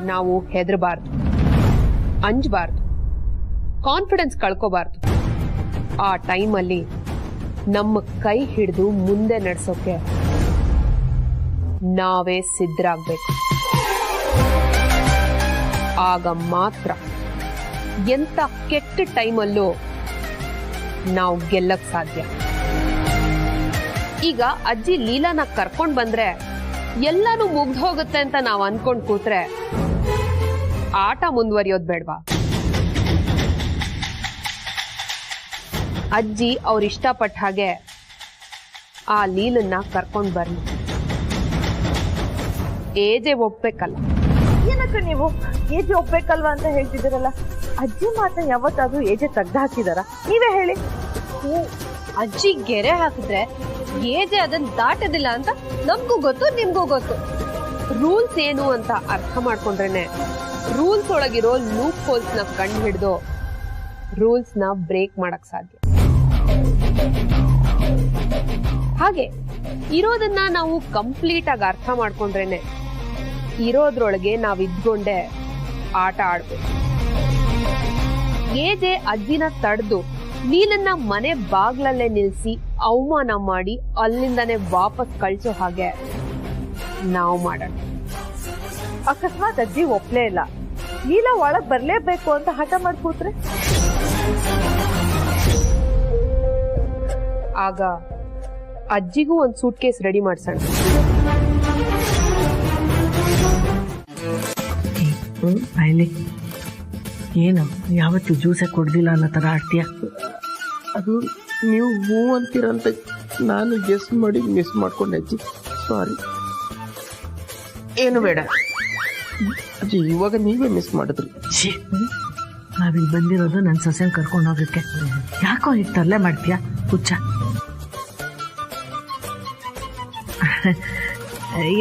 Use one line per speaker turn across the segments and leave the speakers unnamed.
ನಾವು ಹೆದರಬಾರ್ದು, ಅಂಜಬಾರ್ದು, ಕಾನ್ಫಿಡೆನ್ಸ್ ಕಳ್ಕೋಬಾರ್ದು. ಆ ಟೈಮಲ್ಲಿ ನಮ್ಮ ಕೈ ಹಿಡಿದು ಮುಂದೆ ನಡೆಸೋಕೆ ನಾವೇ ಸಿದ್ಧರಾಗಬೇಕು. ಆಗ ಮಾತ್ರ ಎಂತ ಕೆಟ್ಟ ಟೈಮಲ್ಲೂ ನಾವು ಗೆಲ್ಲಕ್ ಸಾಧ್ಯ. ಈಗ ಅಜ್ಜಿ ಲೀಲಾನ ಕರ್ಕೊಂಡ್ ಬಂದ್ರೆ ಎಲ್ಲಾನು ಮುಗ್ದು ಹೋಗುತ್ತೆ ಅಂತ ನಾವು ಅನ್ಕೊಂಡ್ ಕೂತ್ರೆ ಆಟ ಮುಂದುವರಿಯೋದ್ ಬೇಡ್ವಾ? ಅಜ್ಜಿ ಅವ್ರ ಇಷ್ಟಪಟ್ಟ ಹಾಗೆ ಆ ಲೀಲನ್ನ ಕರ್ಕೊಂಡ್ ಬರ್ಲಿ. ಏಜೆ ಒಪ್ಬೇಕಲ್ಲ.
ಏನಕ್ಕ ನೀವು ಏಜೆ ಒಪ್ಬೇಕಲ್ವಾ ಅಂತ ಹೇಳ್ತಿದ್ದೀರಲ್ಲ? ಅಜ್ಜಿ ಮಾತ್ರ ಯಾವತ್ತಾದ್ರೂ ಏಜೆ ತೆಗ್ದು ಹಾಕಿದಾರ? ನೀವೇ ಹೇಳಿ.
ಅಜ್ಜಿ ಗೆರೆ ಹಾಕಿದ್ರೆ ಏಜೆ ಅದನ್ನ ದಾಟದಿಲ್ಲ ಅಂತ ನಮ್ಗೂ ಗೊತ್ತು, ನಿಮ್ಗೂ ಗೊತ್ತು.
ರೂಲ್ಸ್ ಏನು ಅಂತ ಅರ್ಥ ಮಾಡ್ಕೊಂಡ್ರೇನೆ ರೂಲ್ಸ್ ಒಳಗಿರೋ ಲೂಪ್ ಹೋಲ್ಸ್ ನ ಕಂಡು ಹಿಡಿದು ರೂಲ್ಸ್ ನ ಬ್ರೇಕ್ ಮಾಡಕ್ ಸಾಧ್ಯ. ಹಾಗೆ ಇರೋದನ್ನ ನಾವು ಕಂಪ್ಲೀಟ್ ಆಗಿ ಅರ್ಥ ಮಾಡ್ಕೊಂಡ್ರೇನೆ ಇರೋದ್ರೊಳಗೆ ನಾವ್ ಇದ್ಕೊಂಡೆ ಆಟ ಆಡ್ಬೇಕು. ಏಜೆ ಅಜ್ಜಿನ ತಡೆದು ನೀನನ್ನ ಮನೆ ಬಾಗ್ಲಲ್ಲೇ ನಿಲ್ಸಿ ಅವಮಾನ ಮಾಡಿ ಅಲ್ಲಿಂದಾನೆ ವಾಪಸ್ ಕಳ್ಸೋ ಹಾಗೆ ನಾವು ಮಾಡೋಣ.
ಅಕಸ್ಮಾತ್ ಅಜ್ಜಿ ಒಪ್ಲೇ ಇಲ್ಲ, ಲೀಲಾ ಒಳಗ್ ಬರ್ಲೇಬೇಕು ಅಂತ ಹಠ ಮಾಡಿ ಕೂತ್ರೆ
ಆಗ ಅಜ್ಜಿಗೂ ಒಂದ್ ಸೂಟ್ ಕೇಸ್ ರೆಡಿ ಮಾಡ್ಸೋಣ.
ಏನು ಯಾವತ್ತು ಜ್ಯೂಸೇ ಕೊಡ್ದಿಲ್ಲ ಅನ್ನೋ ತರ ಆಡ್ತೀಯ?
ಅದು ನೀವು ಹೂ ಅಂತೀರಂತ ನಾನು ಗೆಸ್ ಮಾಡಿ ಮಿಸ್ ಮಾಡ್ಕೊಂಡೆ ಅಜ್ಜಿ, ಸಾರಿ. ಏನು ಬೇಡ ಅಜ್ಜಿ, ಇವಾಗ ನೀವೇ ಮಿಸ್ ಮಾಡಿದ್ರಿ.
ನಾವಿಲ್ಲಿ ಬಂದಿರೋದು ನನ್ನ ಸೊಸೆನ ಕರ್ಕೊಂಡು ಹೋಗಕ್ಕೆ. ಯಾಕೋ ಈಗ ತರಲೆ ಮಾಡ್ತೀಯ ಹುಚ್ಚ?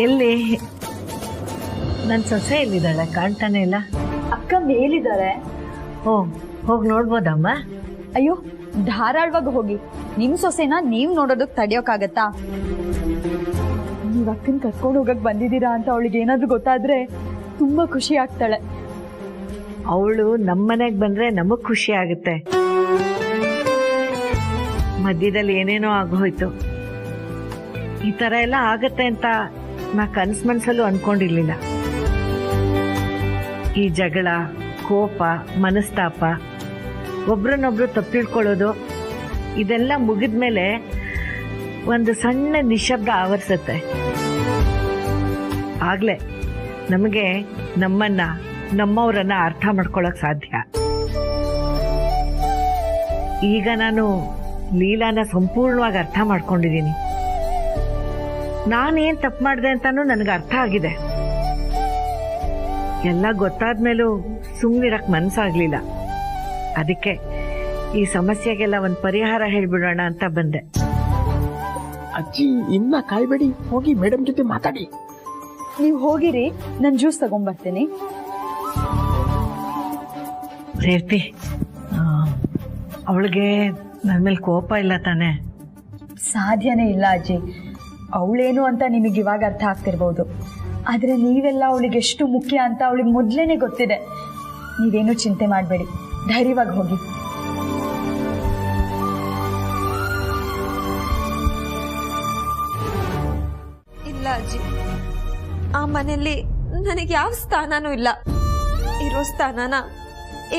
ಎಲ್ಲಿ ನನ್ನ ಸೊಸೆ ಎಲ್ಲಿದ್ದಾಳೆ? ಕಾಣ್ತಾನೆ ಇಲ್ಲ.
ಅಕ್ಕ ಮೇಲಿದ್ದಾರೆ.
ಓ, ಹೋಗಿ ನೋಡ್ಬೋದಮ್ಮ?
ಅಯ್ಯೋ, ಧಾರಾಳವಾಗಿ ಹೋಗಿ. ನಿಮ್ ಸೊಸೆನ ನೀವ್ ನೋಡೋದಕ್ ತಡಿಯೋಕಾಗತ್ತಾ? ನೀವ್ ಅಕ್ಕನ್ ಕರ್ಕೊಂಡು ಹೋಗಕ್ ಬಂದಿದ್ದೀರಾ ಅಂತ ಅವಳಿಗೆ ಏನಾದ್ರು ಗೊತ್ತಾದ್ರೆ ತುಂಬಾ ಖುಷಿ ಆಗ್ತಾಳೆ.
ಅವಳು ನಮ್ಮನೆಗ್ ಬಂದ್ರೆ ನಮಗ್ ಖುಷಿ ಆಗುತ್ತೆ. ಮಧ್ಯದಲ್ಲಿ ಏನೇನೋ ಆಗೋಯ್ತು. ಈ ತರ ಎಲ್ಲ ಆಗತ್ತೆ ಅಂತ ನಾ ಕನ್ಸ್ ಮನ್ಸಲ್ಲೂ ಅನ್ಕೊಂಡಿರ್ಲಿಲ್ಲ. ಈ ಜಗಳ, ಕೋಪ, ಮನಸ್ತಾಪ, ಒಬ್ರನ್ನೊಬ್ರು ತಪ್ಪಿಳ್ಕೊಳ್ಳೋದು ಇದೆಲ್ಲ ಮುಗಿದ್ಮೇಲೆ ಒಂದು ಸಣ್ಣ ನಿಶಬ್ದ ಆವರಿಸತ್ತೆ. ಆಗ್ಲೇ ನಮಗೆ ನಮ್ಮನ್ನ, ನಮ್ಮವರನ್ನ ಅರ್ಥ ಮಾಡ್ಕೊಳಕ್ ಸಾಧ್ಯ. ಈಗ ನಾನು ಲೀಲಾನ ಸಂಪೂರ್ಣವಾಗಿ ಅರ್ಥ ಮಾಡ್ಕೊಂಡಿದ್ದೀನಿ. ನಾನೇನ್ ತಪ್ಪು ಮಾಡಿದೆ ಅಂತಾನು ನನಗೆ ಅರ್ಥ ಆಗಿದೆ. ಎಲ್ಲ ಗೊತ್ತಾದ್ಮೇಲೂ ಸುಮ್ಮನಿರಕ್ ಮನ್ಸಾಗ್ಲಿಲ್ಲ. ಅದಕ್ಕೆ ಈ ಸಮಸ್ಯೆಗೆಲ್ಲ ಒಂದು ಪರಿಹಾರ ಹೇಳ್ಬಿಡೋಣ ಅಂತ ಬಂದೆ.
ಅಜ್ಜಿ ಇನ್ನ ಕಾಯ್ಬೇಡಿ, ಹೋಗಿ ಮೇಡಮ್ ಜೊತೆ ಮಾತಾಡಿ.
ನೀವ್ ಹೋಗಿರಿ, ನನ್ ಜ್ಯೂಸ್ ತಗೊಂಡ್ಬರ್ತೀನಿ.
ಸೇರ್ತಿ, ಅವಳಿಗೆ ನನ್ನ ಮೇಲೆ ಕೋಪ ಇಲ್ಲ ತಾನೆ?
ಸಾಧ್ಯನೇ ಇಲ್ಲ ಅಜ್ಜಿ. ಅವಳೇನು ಅಂತ ನಿಮಗೆ ಇವಾಗ ಅರ್ಥ ಆಗ್ತಿರ್ಬೋದು, ಆದ್ರೆ ನೀವೆಲ್ಲ ಅವಳಿಗೆ ಎಷ್ಟು ಮುಖ್ಯ ಅಂತ ಅವಳಿಗೆ ಮೊದ್ಲೇನೆ ಗೊತ್ತಿದೆ. ನೀವೇನು ಚಿಂತೆ ಮಾಡಬೇಡಿ, ಧೈರ್ಯವಾಗಿ ಹೋಗಿ.
ಇಲ್ಲ ಅಜ್ಜಿ, ಆ ಮನೆಯಲ್ಲಿ ನನಗೆ ಯಾವ ಸ್ಥಾನನೂ ಇಲ್ಲ. ಇರೋ ಸ್ಥಾನನ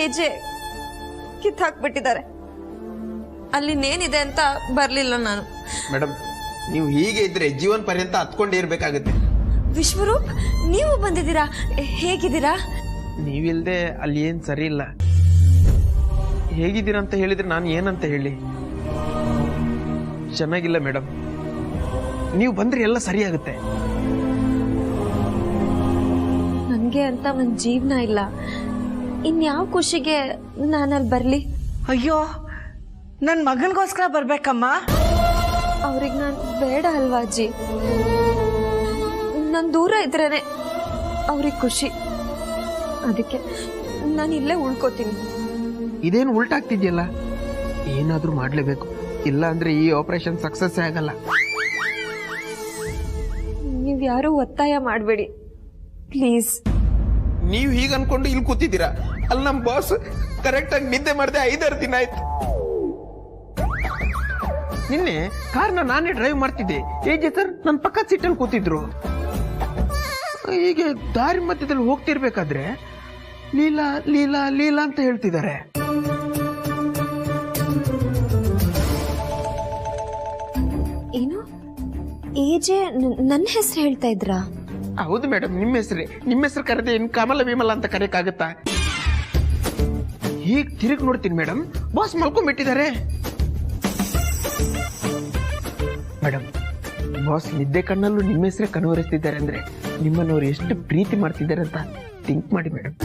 ಏಜೆ ಕಿತ್ತಾಕ್ಬಿಟ್ಟಿದ್ದಾರೆ. ಅಲ್ಲಿನೇನಿದೆ ಅಂತ ಬರ್ಲಿಲ್ಲ ನಾನು.
ಮೇಡಮ್, ನೀವು ಹೀಗೆ ಇದ್ರೆ ಜೀವನ ಪರ್ಯಂತ ಹತ್ಕೊಂಡೇ ಇರ್ಬೇಕಾಗುತ್ತೆ.
ವಿಶ್ವರೂಪ್, ನೀವು ಬಂದಿದ್ದೀರಾ? ಹೇಗಿದ್ದೀರಾ?
ನೀವಿಲ್ದೆ ಅಲ್ಲಿ ಏನ್ ಸರಿ ಇಲ್ಲ. ಹೇಗಿದ್ದೀರಾ ಅಂತ ಹೇಳಿದ್ರೆ ನಾನು ಏನಂತ ಹೇಳಿ? ಚೆನ್ನಾಗಿಲ್ಲ ಮೇಡಮ್. ನೀವು ಬಂದ್ರೆ ಎಲ್ಲ ಸರಿಯಾಗುತ್ತೆ.
ನನ್ಗೆ ಅಂತ ಒಂದ್ ಜೀವನ ಇಲ್ಲ. ಇನ್ಯಾವ ಖುಷಿಗೆ ನಾನಲ್ಲಿ ಬರ್ಲಿ?
ಅಯ್ಯೋ, ನನ್ನ ಮಗನಿಗೋಸ್ಕರ ಬರ್ಬೇಕಮ್ಮ.
ಅವ್ರಿಗೆ ನಾನು ಬೇಡ ಅಲ್ವಾ ಅಜ್ಜಿ? ನಾನು ದೂರ ಇದ್ರೇನೆ ಅವ್ರಿಗೆ ಖುಷಿ. ಅದಕ್ಕೆ ನಾನು ಇಲ್ಲೇ ಉಳ್ಕೋತೀನಿ.
ಇದೇನು ಉಲ್ಟಾಗ್ತಿದ್ಯಲ್ಲ? ಏನಾದ್ರೂ ಮಾಡ್ಲೇಬೇಕು, ಇಲ್ಲ ಅಂದ್ರೆ ಈ ಆಪರೇಷನ್ ಸಕ್ಸಸ್ ಆಗಲ್ಲ.
ನೀವ್ ಯಾರು ಒತ್ತಾಯ ಮಾಡಬೇಡಿ ಪ್ಲೀಸ್.
ನೀವು ಹೀಗೆ ಅನ್ಕೊಂಡು ಇಲ್ಲಿ ಕೂತಿದ್ದೀರಾ, ಅಲ್ಲಿ ನಮ್ಮ ಬಾಸ್ ಕರೆಕ್ಟ್ ಆಗಿ ನಿದ್ದೆ ಮಾಡದೆ 5-6 ದಿನ ಆಯ್ತು. ನಿನ್ನೆ ಕಾರ್ನ ನಾನೇ ಡ್ರೈವ್ ಮಾಡ್ತಿದ್ದೆ, ಏಜೆ ಸರ್ ನನ್ನ ಪಕ್ಕದ ಸೀಟಲ್ಲಿ ಕೂತಿದ್ರು. ಹೀಗೆ ದಾರಿ ಮಧ್ಯದಲ್ಲಿ ಹೋಗ್ತಿರ್ಬೇಕಾದ್ರೆ ಲೀಲಾ ಲೀಲಾ ಲೀಲಾ ಅಂತ ಹೇಳ್ತಿದ್ದಾರೆ.
ಏನು ಏಜೆ ನನ್ನ ಹೆಸರು ಹೇಳ್ತಾ ಇದ್ರಾ?
ಹೌದು ಮೇಡಮ್, ನಿಮ್ಮ ಹೆಸರು ಕರೆದೆ ಇನ್ ಕಮಲ ವಿಮಲ ಅಂತ ಕರೆಯಕ್ಕಾಗತ್ತಾ? ಹೀಗ್ ತಿರುಗಿ ನೋಡ್ತೀನಿ ಮೇಡಮ್, ಬಾಸ್ ಮಲ್ಕೊಂಡ್ಬಿಟ್ಟಿದ್ದಾರೆ. ಮೇಡಮ್, ಬಾಸ್ ನಿದ್ದೆ ಕಣ್ಣಲ್ಲೂ ನಿಮ್ಮ ಹೆಸರೇ ಕನವರಿಸ್ತಿದ್ದಾರೆ ಅಂದ್ರೆ ನಿಮ್ಮನ್ನವ್ರು ಎಷ್ಟು ಪ್ರೀತಿ ಮಾಡ್ತಿದ್ದಾರೆ ಅಂತ ಥಿಂಕ್ ಮಾಡಿ ಮೇಡಮ್.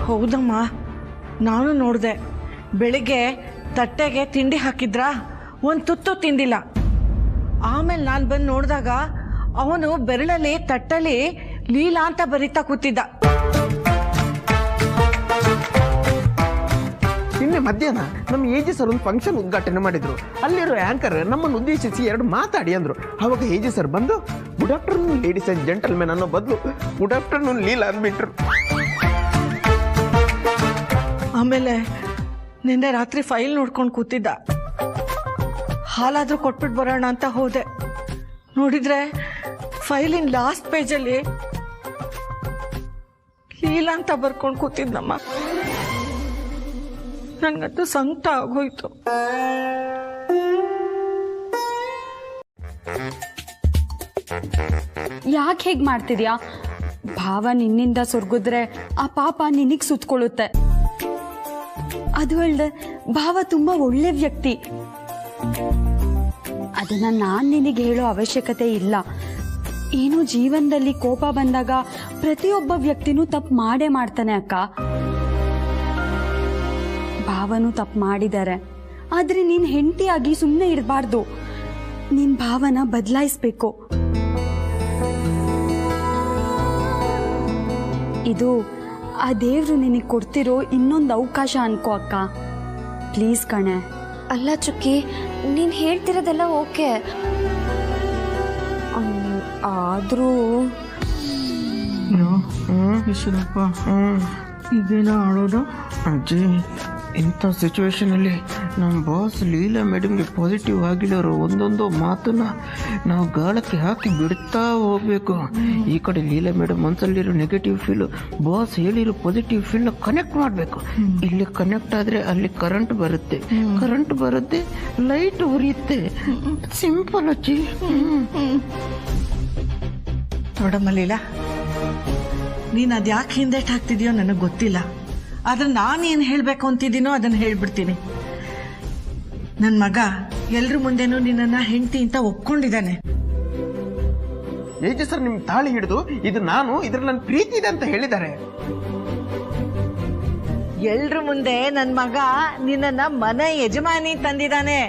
ಹೌದಮ್ಮ, ನಾನು ನೋಡಿದೆ. ಬೆಳಿಗ್ಗೆ ತಟ್ಟೆಗೆ ತಿಂಡಿ ಹಾಕಿದ್ರಾ, ಒಂದು ತುತ್ತು ತಿಂದಿಲ್ಲ. ಆಮೇಲೆ ನಾನು ಬಂದು ನೋಡಿದಾಗ ಅವನು ಬೆರಳಲ್ಲಿ ತಟ್ಟಲ್ಲಿ ಲೀಲಾ ಅಂತ ಬರೀತಾ ಕೂತಿದ್ದ.
ನಿನ್ನೆ ಮಧ್ಯಾಹ್ನ ನಮ್ಮ ಏಜೆ ಸರ್ ಒಂದು ಫಂಕ್ಷನ್ ಉದ್ಘಾಟನೆ ಮಾಡಿದ್ರು. ಅಲ್ಲಿರೋ ಆಂಕರ್ ನಮ್ಮನ್ನು ಉದ್ದೇಶಿಸಿ 2 ಮಾತಾಡಿ ಅಂದ್ರು. ಅವಾಗ ಏಜೆ ಸರ್ ಬಂದು good afternoon ladies and gentlemen ಅನ್ನೋ ಬದಲು ಗುಡ್ ಆಫ್ಟರ್ನೂನ್ ಲೀಲಾ ಅಂದ್ಬಿಟ್ರು.
ಆಮೇಲೆ ನಿನ್ನೆ ರಾತ್ರಿ ಫೈಲ್ ನೋಡ್ಕೊಂಡು ಕೂತಿದ್ದ. ಹಾಲಾದ್ರೂ ಕೊಟ್ಬಿಟ್ಟು ಬರೋಣ ಅಂತ ಹೋದೆ. ನೋಡಿದ್ರೆ ಫೈಲಿನ ಲಾಸ್ಟ್ ಪೇಜಲ್ಲಿ ಲೀಲಾ ಅಂತ ಬರ್ಕೊಂಡು ಕೂತಿದ್ನಮ್ಮ. ನನ್ಗಂತೂ ಸಂಕಟ ಆಗೋಯ್ತು.
ಯಾಕೆ ಹೇಗೆ ಮಾಡ್ತಿದ್ಯಾ? ಭಾವ ನಿನ್ನಿಂದ ಸೊರ್ಗಿದ್ರೆ ಆ ಪಾಪ ನಿನಗೆ ಸುತ್ಕೊಳ್ಳುತ್ತೆ. ಅದು ಅಲ್ದೆ ಭಾವ ತುಂಬಾ ಒಳ್ಳೆ ವ್ಯಕ್ತಿ. ಅದನ್ನ ನಾನ್ ನಿನಗೆ ಹೇಳೋ ಅವಶ್ಯಕತೆ ಇಲ್ಲ. ಏನು ಜೀವನದಲ್ಲಿ ಕೋಪ ಬಂದಾಗ ಪ್ರತಿಯೊಬ್ಬ ವ್ಯಕ್ತಿನೂ ತಪ್ಪು ಮಾಡೇ ಮಾಡ್ತಾನೆ ಅಕ್ಕ. ಭಾವನೂ ತಪ್ಪು ಮಾಡಿದ್ದಾರೆ. ಆದ್ರೆ ನೀನ್ ಹೆಂಡತಿಯಾಗಿ ಸುಮ್ಮನೆ ಇರಬಾರ್ದು. ನಿನ್ ಭಾವನ ಬದಲಾಯಿಸ್ಬೇಕು. ಇದು ಆ ದೇವ್ರು ನಿನಗೆ ಕೊಡ್ತಿರೋ ಇನ್ನೊಂದು ಅವಕಾಶ ಅನ್ಕೋ ಅಕ್ಕ. ಪ್ಲೀಸ್ ಕಣೆ.
ಅಲ್ಲ ಚುಕ್ಕಿ, ನೀನ್ ಹೇಳ್ತಿರೋದೆಲ್ಲ ಓಕೆ, ಆದ್ರೂ
ಇದೇನೋ ಆಡೋದು ಅಜ್ಜಿ. ಇಂಥ ಸಿಚುವೇಶನ್ ಅಲ್ಲಿ ನಮ್ಮ ಬಾಸ್ ಲೀಲಾ ಮೇಡಮ್ಗೆ ಪಾಸಿಟಿವ್ ಆಗಿರೋರು ಒಂದೊಂದು ಮಾತನ್ನ ನಾವು ಗಾಳಕ್ಕೆ ಹಾಕಿ ಬಿಡ್ತಾ ಹೋಗ್ಬೇಕು. ಈ ಕಡೆ ಲೀಲಾ ಮೇಡಮ್ ಮನಸ್ಸಲ್ಲಿರೋ ನೆಗೆಟಿವ್ ಫೀಲ್ ಬಾಸ್ ಹೇಳಿರೋ ಪಾಸಿಟಿವ್ ಫೀಲ್ ಕನೆಕ್ಟ್ ಮಾಡಬೇಕು. ಇಲ್ಲಿ ಕನೆಕ್ಟ್ ಆದ್ರೆ ಅಲ್ಲಿ ಕರೆಂಟ್ ಬರುತ್ತೆ, ಕರೆಂಟ್ ಬರುತ್ತೆ, ಲೈಟ್ ಉರಿಯುತ್ತೆ. ಸಿಂಪಲ್ ಅಜ್ಜಿ.
ನೋಡಮ್ಮ ಲೀಲಾ, ನೀನು ಅದ್ಯಾಕೆ ಹಿಂದೆಟ್ ಹಾಕ್ತಿದ್ಯೋ ನನಗೆ ಗೊತ್ತಿಲ್ಲ. ಆದ್ರೆ ನಾನೇನು ಹೇಳಬೇಕು ಅಂತಿದ್ದೀನೋ ಅದನ್ನು ಹೇಳ್ಬಿಡ್ತೀನಿ. ನನ್ನ ಮಗ ಎಲ್ರ ಮುಂದೆನೂ ನಿನ್ನನ್ನು ಹೆಂಡತಿ ಅಂತ ಒಪ್ಕೊಂಡಿದ್ದಾನೆ.
ಏಜೆ ಸರ್ ನಿಮ್ ತಾಳಿ ಹಿಡಿದು ಇದು ನಾನು ಇದ್ರಲ್ಲಿ ನನ್ನ ಪ್ರೀತಿ ಇದೆ ಅಂತ ಹೇಳಿದ್ದಾರೆ.
ಎಲ್ರ ಮುಂದೆ ನನ್ನ ಮಗ ನಿನ್ನನ್ನ ಮನೆ ಯಜಮಾನಿ ತಂದಿದ್ದಾನೆ.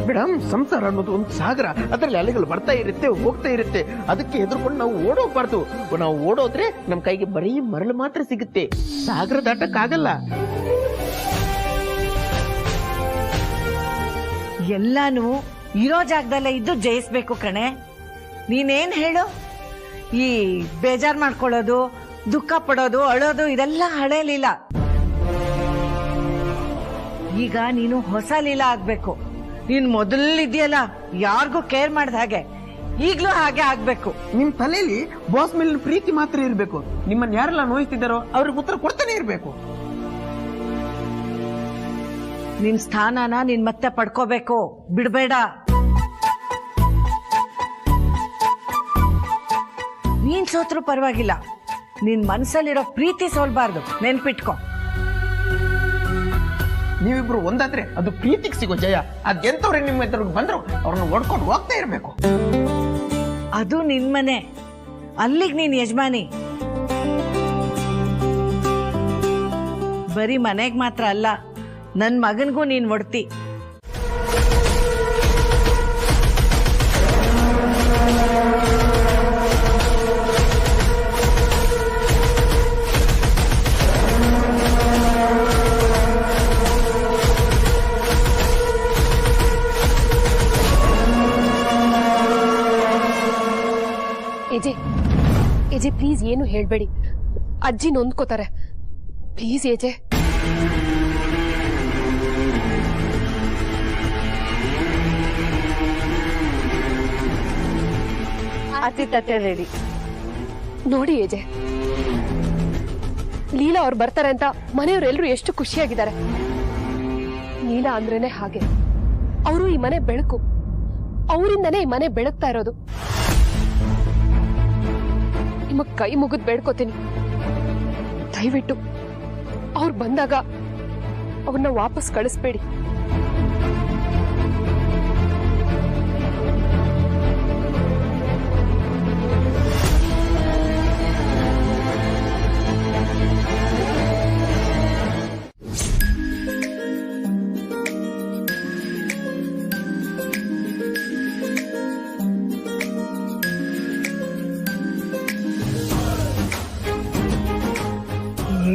ಮೇಡಮ್, ಸಂಸಾರ ಅನ್ನೋದು ಒಂದು ಸಾಗರ. ಅದರಲ್ಲಿ ಅಲೆಗಳು ಬರ್ತಾ ಇರುತ್ತೆ, ಹೋಗ್ತಾ ಇರುತ್ತೆ. ಅದಕ್ಕೆ ಎದುರ್ಕೊಂಡು ನಾವು ಓಡೋಗ್ಬಾರ್ದು. ನಾವು ಓಡೋದ್ರೆ ನಮ್ ಕೈಗೆ ಬರೀ ಮರಳು ಮಾತ್ರ ಸಿಗುತ್ತೆ, ಸಾಗರ ದಾಟಕ್ಕಾಗಲ್ಲ.
ಎಲ್ಲಾನು ಇರೋ ಜಾಗದಲ್ಲೇ ಇದ್ದು ಜಯಿಸ್ಬೇಕು ಕಣೆ. ನೀನೇನ್ ಹೇಳು, ಈ ಬೇಜಾರ್ ಮಾಡ್ಕೊಳ್ಳೋದು, ದುಃಖ ಪಡೋದು, ಅಳೋದು ಇದೆಲ್ಲ ಹಳೆ ಲೀಲಾ. ಈಗ ನೀನು ಹೊಸ ಲೀಲಾ ಆಗ್ಬೇಕು. ನೀನ್ ಮೊದಲಿದ್ಯಲ್ಲ, ಯಾರಿಗೂ ಕೇರ್ ಮಾಡ್ದ ಹಾಗೆ ಈಗ್ಲೂ ಹಾಗೆ ಆಗ್ಬೇಕು.
ನಿಮ್ ತಲೆಯಲ್ಲಿ ಬಾಸ್ ಮೇಲಿನ ಪ್ರೀತಿ ಮಾತ್ರ ಇರ್ಬೇಕು. ನಿಮ್ಮನ್ನ ಯಾರೆಲ್ಲ ನೋಯಿಸ್ತಿದ್ದಾರೋ ಅವ್ರಿಗೆ ಉತ್ತರ ಕೊಡ್ತಾನೆ ಇರ್ಬೇಕು.
ನಿನ್ ಸ್ಥಾನನ ನೀನ್ ಮತ್ತೆ ಪಡ್ಕೋಬೇಕು, ಬಿಡ್ಬೇಡ. ನೀನ್ ಸೋತ್ರು ಪರವಾಗಿಲ್ಲ, ನಿನ್ ಮನ್ಸಲ್ಲಿರೋ ಪ್ರೀತಿ ಸೋಲ್ಬಾರ್ದು, ನೆನ್ಪಿಟ್ಕೊ.
ನೀವಿಬ್ರು ಒಂದಾದ್ರೆ ಅದು ಪ್ರೀತಿಗೆ ಸಿಗೋ ಜಯ. ಅದೆಂತವ್ರೆ ನಿಮ್ಮ ಎದುರು ಬಂದ್ರು ಅವ್ರನ್ನ ಓಡ್ಕೊಂಡು ಹೋಗ್ತಾ ಇರ್ಬೇಕು.
ಅದು ನಿನ್ ಮನೆ, ಅಲ್ಲಿಗೆ ನೀನ್ ಯಜಮಾನಿ. ಬರೀ ಮನೆಗ್ ಮಾತ್ರ ಅಲ್ಲ, ನನ್ ಮಗನ್ಗೂ ನೀನ್ ಒಡ್ತಿ.
ಏಜೆ ಪ್ಲೀಸ್ ಏನು ಹೇಳ್ಬೇಡಿ, ಅಜ್ಜಿ ನೊಂದ್ಕೋತಾರೆ. ಪ್ಲೀಸ್ ಏಜೆ.
ಅತಿ ತಟ್ಟೆ ರೆಡಿ.
ನೋಡಿ ಏಜೆ, ಲೀಲಾ ಅವ್ರು ಬರ್ತಾರೆ ಅಂತ ಮನೆಯವರೆಲ್ಲರೂ ಎಷ್ಟು ಖುಷಿಯಾಗಿದ್ದಾರೆ. ಲೀಲಾ ಅಂದ್ರೇನೆ ಹಾಗೆ, ಅವರು ಈ ಮನೆ ಬೆಳಕು, ಅವರಿಂದನೇ ಈ ಮನೆ ಬೆಳಗ್ತಾ ಇರೋದು. ನಿಮಗ್ ಕೈ ಮುಗಿದ್ ಬೇಡ್ಕೋತೀನಿ, ದಯವಿಟ್ಟು ಅವ್ರು ಬಂದಾಗ ಅವ್ರನ್ನ ವಾಪಸ್ ಕಳಿಸ್ಬೇಡಿ.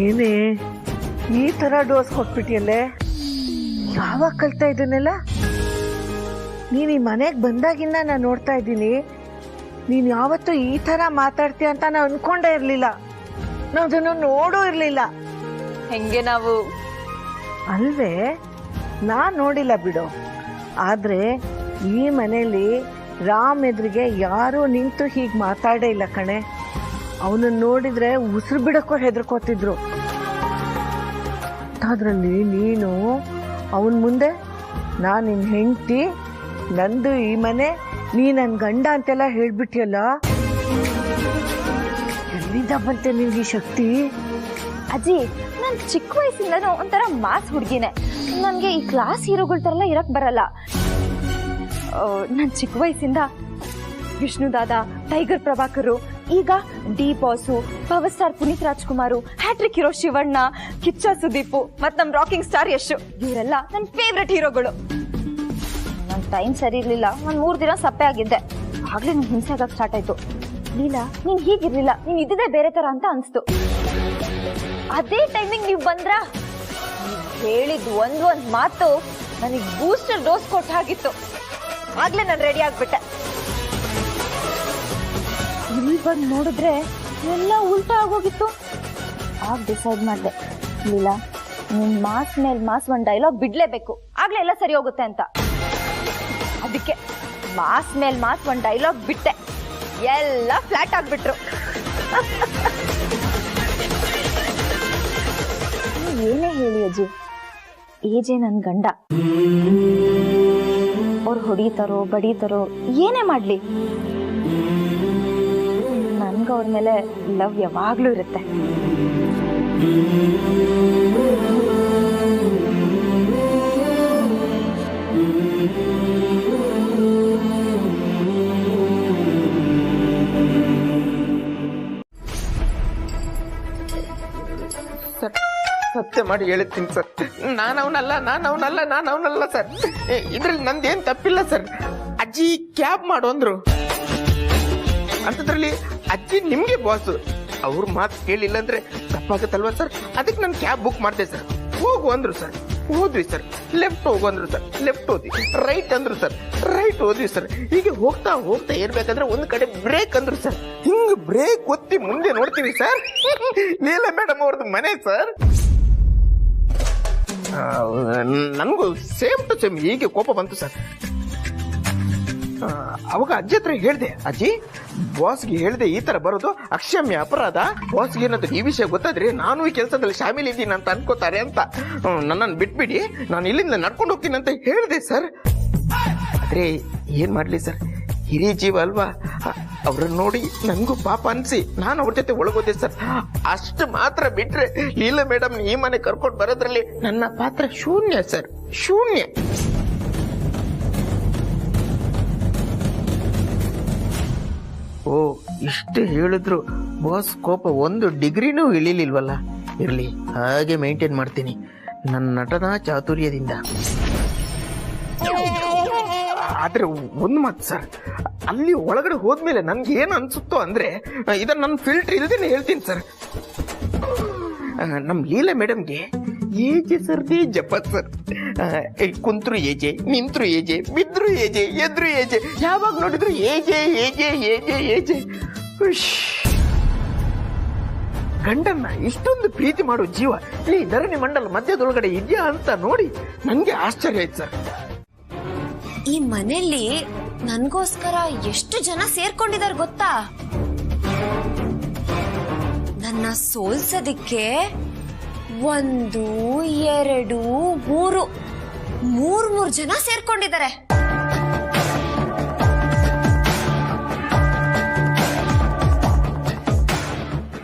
ಏನೇ ಈ ತರ ಡೋಸ್ ಕೊಟ್ಬಿಟ್ಟಿಯಲ್ಲೇ? ಯಾವಾಗ ಕಲ್ತಾ ಇದನ್ನೆಲ್ಲ? ನೀನ್ ಈ ಮನೆಗೆ ಬಂದಾಗಿಂದ ನಾನು ನೋಡ್ತಾ ಇದ್ದೀನಿ. ನೀನ್ ಯಾವತ್ತೂ ಈ ತರ ಮಾತಾಡ್ತೀಯ ಅಂತ ನಾನು ಅನ್ಕೊಂಡೇ ಇರ್ಲಿಲ್ಲ. ನಾವು ಅದನ್ನು ನೋಡೂ ಇರ್ಲಿಲ್ಲ.
ಹೆಂಗೆ ನಾವು
ಅಲ್ವೇ? ನಾನ್ ನೋಡಿಲ್ಲ ಬಿಡು. ಆದ್ರೆ ಈ ಮನೆಯಲ್ಲಿ ರಾಮ್ ಎದುರಿಗೆ ಯಾರೂ ನಿಂತು ಹೀಗ್ ಮಾತಾಡೇ ಇಲ್ಲ ಕಣೆ. ಅವನನ್ನ ನೋಡಿದ್ರೆ ಉಸಿರು ಬಿಡಕ್ಕೂ ಹೆದರ್ಕೋತಿದ್ರು. ಅದ್ರಲ್ಲಿ ನೀನು ಅವನ್ ಮುಂದೆ ನಾನ್ ನಿನ್ ಹೆಂಡತಿ, ನಂದು ಈ ಮನೆ, ನೀ ನನ್ ಗಂಡ ಅಂತೆಲ್ಲ ಹೇಳ್ಬಿಟ್ಟಿಯಲ್ಲ. ಎಲ್ಲಿಂದ ಬಂತೆ ನಿನ್ಗೆ ಈ ಶಕ್ತಿ?
ಅಜ್ಜಿ, ನಾನು ಚಿಕ್ಕ ವಯಸ್ಸಿಂದ ಒಂಥರ ಮಾಸ್ ಹುಡುಗಿನೇ. ನನಗೆ ಈ ಕ್ಲಾಸ್ ಹೀರೋಗಳ ಥರ ಎಲ್ಲ ಇರಕ್ ಬರಲ್ಲ. ನಾನು ಚಿಕ್ಕ ವಯಸ್ಸಿಂದ ವಿಷ್ಣು ದಾದ, ಟೈಗರ್ ಪ್ರಭಾಕರು, ಈಗ D boss, power star Puneeth Rajkumar, hat-trick hero Shivanna, Kiccha Sudeep, ಮತ್ ನಮ್ ರಾಕಿಂಗ್ ಸ್ಟಾರ್ ಯಶ್, ಇವರೆಲ್ಲ ನನ್ನ ಫೇವ್ರೆಟ್ ಹೀರೋಗಳು. ನನ್ ಟೈಮ್ ಸರಿ ಇರ್ಲಿಲ್ಲ, ಒಂದ್ 3 ದಿನ ಸಪ್ಪೆ ಆಗಿದ್ದೆ. ಆಗ್ಲೇ ನನ್ ಹಿಂಸೆ ಆಗಕ್ ಸ್ಟಾರ್ಟ್ ಆಯ್ತು. ಲೀಲಾ, ನೀನ್ ಹೀಗಿರ್ಲಿಲ್ಲ, ನೀನ್ ಇದ್ದಿದ್ದೇ ಬೇರೆ ತರ ಅಂತ ಅನ್ಸ್ತು. ಅದೇ ಟೈಮಿಂಗ್ ನೀವ್ ಬಂದ್ರ, ಹೇಳಿದ್ ಒಂದ್ ಮಾತು ನನಗ್ ಬೂಸ್ಟರ್ ಡೋಸ್ ಕೊಟ್ಟ ಹಾಗಿತ್ತು. ಆಗ್ಲೇ ನಾನು ರೆಡಿ ಆಗ್ಬಿಟ್ಟೆ. ಇಲ್ಲಿ ಬಂದು ನೋಡಿದ್ರೆ ಎಲ್ಲ ಉಲ್ಟಾ ಆಗೋಗಿತ್ತು. ಆಗ ಡಿಸೈಡ್ ಮಾಡಿದೆ, ಲೀಲಾ ನಿನ್ ಮಾಸ್ ಮೇಲ್ ಮಾಸ್ ಒಂದ್ ಡೈಲಾಗ್ ಬಿಡ್ಲೇಬೇಕು, ಆಗ್ಲೇ ಎಲ್ಲ ಸರಿ ಹೋಗುತ್ತೆ ಅಂತ. ಅದಕ್ಕೆ ಮಾಸ್ ಮೇಲ್ ಮಾಸ್ ಒಂದ್ ಡೈಲಾಗ್ ಬಿಟ್ಟೆ, ಎಲ್ಲ ಫ್ಲಾಟ್ ಆಗ್ಬಿಟ್ರು. ಏನೇ ಹೇಳಿ ಅಜ್ಜಿ, ಏಜೆ ನನ್ ಗಂಡ. ಅವ್ರು ಹೊಡಿತಾರೋ ಬಡಿತಾರೋ ಏನೇ ಮಾಡ್ಲಿ, ನನ್ಗ ಅವ್ರ ಮೇಲೆ ಲವ್ ಯಾವಾಗ್ಲೂ ಇರುತ್ತೆ.
ಸರ್, ಸತ್ಯ ಮಾಡಿ ಹೇಳ್ತೀನಿ ಸರ್, ನಾನು ಅವನಲ್ಲ ಸರ್. ಇದ್ರಲ್ಲಿ ನಂದೇನ್ ತಪ್ಪಿಲ್ಲ ಸರ್. ಅಜ್ಜಿ ಕ್ಯಾಬ್ ಮಾಡು ಅಂದ್ರು, ಅಂತದ್ರಲ್ಲಿ ಅಜ್ಜಿ ನಿಮ್ಗೆ ಬಾಸು. ಅವ್ರ ಮಾತು ಕೇಳಿಲ್ಲ ಅಂದ್ರೆ ತಪ್ಪಾಗತ್ತಲ್ವಾ ಸರ್? ಅದಕ್ಕೆ ನಾನು ಕ್ಯಾಬ್ ಬುಕ್ ಮಾಡಿದೆ ಸರ್. ಹೋಗು ಅಂದ್ರು ಸರ್, ಹೋದ್ವಿ ಸರ್. ಲೆಫ್ಟ್ ಹೋಗು ಅಂದ್ರು ಸರ್, ಲೆಫ್ಟ್ ಹೋದ್ವಿ. ರೈಟ್ ಅಂದ್ರು ಸರ್, ರೈಟ್ ಹೋದ್ವಿ ಸರ್. ಹೀಗೆ ಹೋಗ್ತಾ ಹೋಗ್ತಾ ಇರ್ಬೇಕಾದ್ರೆ ಒಂದ್ ಕಡೆ ಬ್ರೇಕ್ ಅಂದ್ರು ಸರ್. ಹಿಂಗ್ ಬ್ರೇಕ್ ಒತ್ತಿ ಮುಂದೆ ನೋಡ್ತೀವಿ ಸರ್, ಲೀಲಾ ಮೇಡಮ್ ಅವ್ರದ್ದು ಮನೆ ಸರ್. ನನ್ಗೂ ಸೇಮ್ ಟು ಸೇಮ್ ಹೀಗೆ ಕೋಪ ಬಂತು ಸರ್. ಅವಾಗ ಅಜ್ಜಿ ಹತ್ರ ಹೇಳ್ದೆ, ಅಜ್ಜಿ ಬಾಸ್ಗೆ ಹೇಳ್ದೆ ಈ ತರ ಬರೋದು ಅಕ್ಷಮ್ಯ ಅಪರಾಧ. ಬಾಸ್ಗೆ ಏನಾದ್ರು ಈ ವಿಷಯ ಗೊತ್ತಾದ್ರೆ ನಾನು ಈ ಕೆಲಸದಲ್ಲಿ ಶಾಮೀಲ್ ಇದ್ದೀನಿ ಅಂತ ಅನ್ಕೋತಾರೆ ಅಂತ, ನನ್ನನ್ನು ಬಿಟ್ಬಿಡಿ, ನಾನು ಇಲ್ಲಿಂದ ನಡ್ಕೊಂಡು ಹೋಗ್ತೀನಿ ಅಂತ ಹೇಳ್ದೆ ಸರ್. ಆದ್ರೆ ಏನ್ ಮಾಡ್ಲಿ ಸರ್, ಹಿರಿಯ ಜೀವ ಅಲ್ವಾ, ಅವ್ರನ್ನ ನೋಡಿ ನನ್ಗೂ ಪಾಪ ಅನ್ಸಿ ನಾನು ಅವ್ರ ಜೊತೆ ಒಳಗೋದೆ ಸರ್. ಅಷ್ಟು ಮಾತ್ರ ಬಿಟ್ರೆ ಲೀಲಾ ಮೇಡಮ್ ಈ ಮನೆ ಕರ್ಕೊಂಡು ಬರೋದ್ರಲ್ಲಿ ನನ್ನ ಪಾತ್ರ ಶೂನ್ಯ ಸರ್, ಶೂನ್ಯ. ಓ, ಇಷ್ಟು ಹೇಳಿದ್ರು ಬಾಸ್ ಕೋಪ 1 ಡಿಗ್ರಿನೂ ಇಳಿಲಿಲ್ವಲ್ಲ. ಇರ್ಲಿ, ಹಾಗೆ ಮೇಂಟೈನ್ ಮಾಡ್ತೀನಿ ನನ್ನ ನಟನಾ ಚಾತುರ್ಯದಿಂದ. ಆದ್ರೆ ಒಂದು ಮಾತು ಸರ್, ಅಲ್ಲಿ ಒಳಗಡೆ ಹೋದ್ಮೇಲೆ ನನ್ಗೆ ಏನು ಅನ್ಸುತ್ತೋ ಅಂದ್ರೆ, ಇದನ್ನ ನನ್ನ ಫಿಲ್ಟರ್ ಇಲ್ದೇನೆ ಹೇಳ್ತೀನಿ ಸರ್. ನಮ್ ಲೀಲಾ ಮೇಡಮ್ಗೆ ಏಜೆ ಸರ್ದಿ ಜಪತ್ ಸರ್. ಕುಂತ್ರು ಏಜೆ, ನಿಂತ್ರು ಏಜೆ, ಬಿದ್ರು ಏಜೆ, ಎದ್ರು ಏಜೆ, ಯಾವಾಗ ನೋಡಿದ್ರು ಏಜೆ ಏಜೆ ಏಜೆ ಏಜೆ. ಗಂಡನ್ನ ಇಷ್ಟೊಂದು ಪ್ರೀತಿ ಮಾಡೋ ಜೀವ ಈ ಧರಣಿ ಮಂಡಲ ಮಧ್ಯದೊಳಗಡೆ ಇದೆಯಾ ಅಂತ ನೋಡಿ ನಂಗೆ ಆಶ್ಚರ್ಯ ಆಯ್ತು ಸರ್.
ಈ ಮನೆಯಲ್ಲಿ ನನ್ಗೋಸ್ಕರ ಎಷ್ಟು ಜನ ಸೇರ್ಕೊಂಡಿದಾರೆ ಗೊತ್ತಾ? ನನ್ನ ಸೋಲ್ಸೋದಿಕ್ಕೆ 1, 2, 3 ಜನ ಸೇರ್ಕೊಂಡಿದ್ದಾರೆ.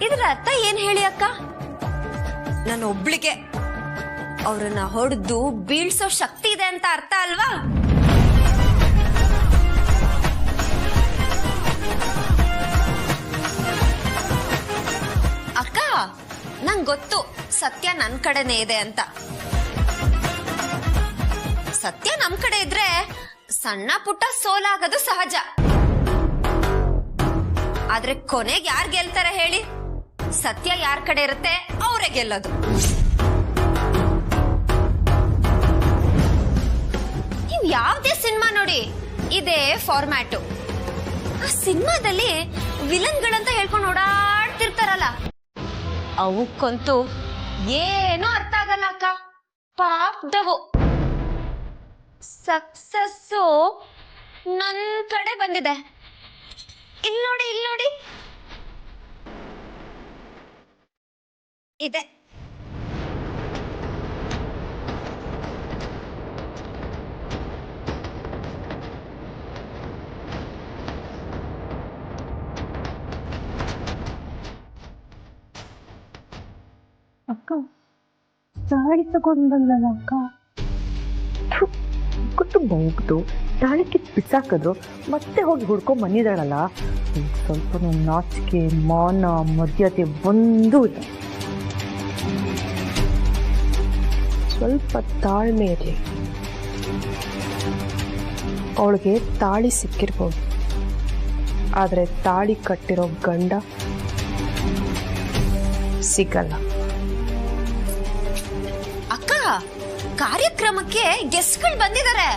ಇದರ ಅರ್ಥ ಏನ್ ಹೇಳಿ ಅಕ್ಕ? ನನ್ನ ಒಬ್ಳಿಗೆ ಅವ್ರನ್ನ ಹೊಡೆದು ಬೀಳ್ಸೋ ಶಕ್ತಿ ಇದೆ ಅಂತ ಅರ್ಥ ಅಲ್ವಾ? ಅಕ್ಕ, ನಂಗ್ ಗೊತ್ತು ಸತ್ಯ ನನ್ ಕಡೆನೇ ಇದೆ ಅಂತ. ಸತ್ಯ ನಮ್ ಕಡೆ ಇದ್ರೆ ಸಣ್ಣ ಪುಟ್ಟ ಸೋಲಾಗೋದು ಸಹಜ. ಆದ್ರೆ ಕೊನೆಗೆ ಯಾರ್ ಗೆಲ್ತಾರೆ ಹೇಳಿ? ಸತ್ಯ ಯಾರ್ ಕಡೆ ಇರುತ್ತೆ ಅವರೇ ಗೆಲ್ಲೋದು. ನೀವ್ ಯಾವ್ದೇ ಸಿನಿಮಾ ನೋಡಿ ಇದೇ ಫಾರ್ಮ್ಯಾಟು. ಆ ಸಿನಿಮಾದಲ್ಲಿ ವಿಲನ್ಗಳಂತ ಹೇಳ್ಕೊಂಡು ಓಡಾಡ್ತಿರ್ತಾರಲ್ಲ, ಅವಕ್ಕಂತೂ ಏನೂ ಅರ್ಥ ಆಗಲ್ಲ ಅಕ್ಕ. ಪಾಪದವು. ಸಕ್ಸಸ್ಸು ನನ್ ಕಡೆ ಬಂದಿದೆ. ಇಲ್ಲಿ ನೋಡಿ ಇದೆ.
ಅಕ್ಕ ತಾಳಿ ತಗೊಂಡ್ ಬಂದಲ್ಲ ಅಕ್ಕ, ಕೊಟ್ಟು ಬಹುಗ್ದು ತಾಳಿಗೆ ಬಿಸಾಕಿದ್ರು ಮತ್ತೆ ಹೋಗಿ ಹುಡ್ಕೊಂಡ್ ಬಂದಿದ್ದಾಳಲ್ಲ. ಸ್ವಲ್ಪ ನಾಚಿಕೆ ಮಾನ ಮರ್ಯಾದೆ ಒಂದೂ ಇಲ್ಲ.
ಸ್ವಲ್ಪ ತಾಳ್ಮೆ ಇರಲಿ. ಅವಳಿಗೆ ತಾಳಿ ಸಿಕ್ಕಿರ್ಬೋದು, ಆದರೆ ತಾಳಿ ಕಟ್ಟಿರೋ ಗಂಡ ಸಿಗಲ್ಲ.
ಅಕ್ಕ, ಕಾರ್ಯಕ್ರಮಕ್ಕೆ ಗೆಸ್ಟ್ಗಳು ಬಂದಿದ್ದಾರೆ,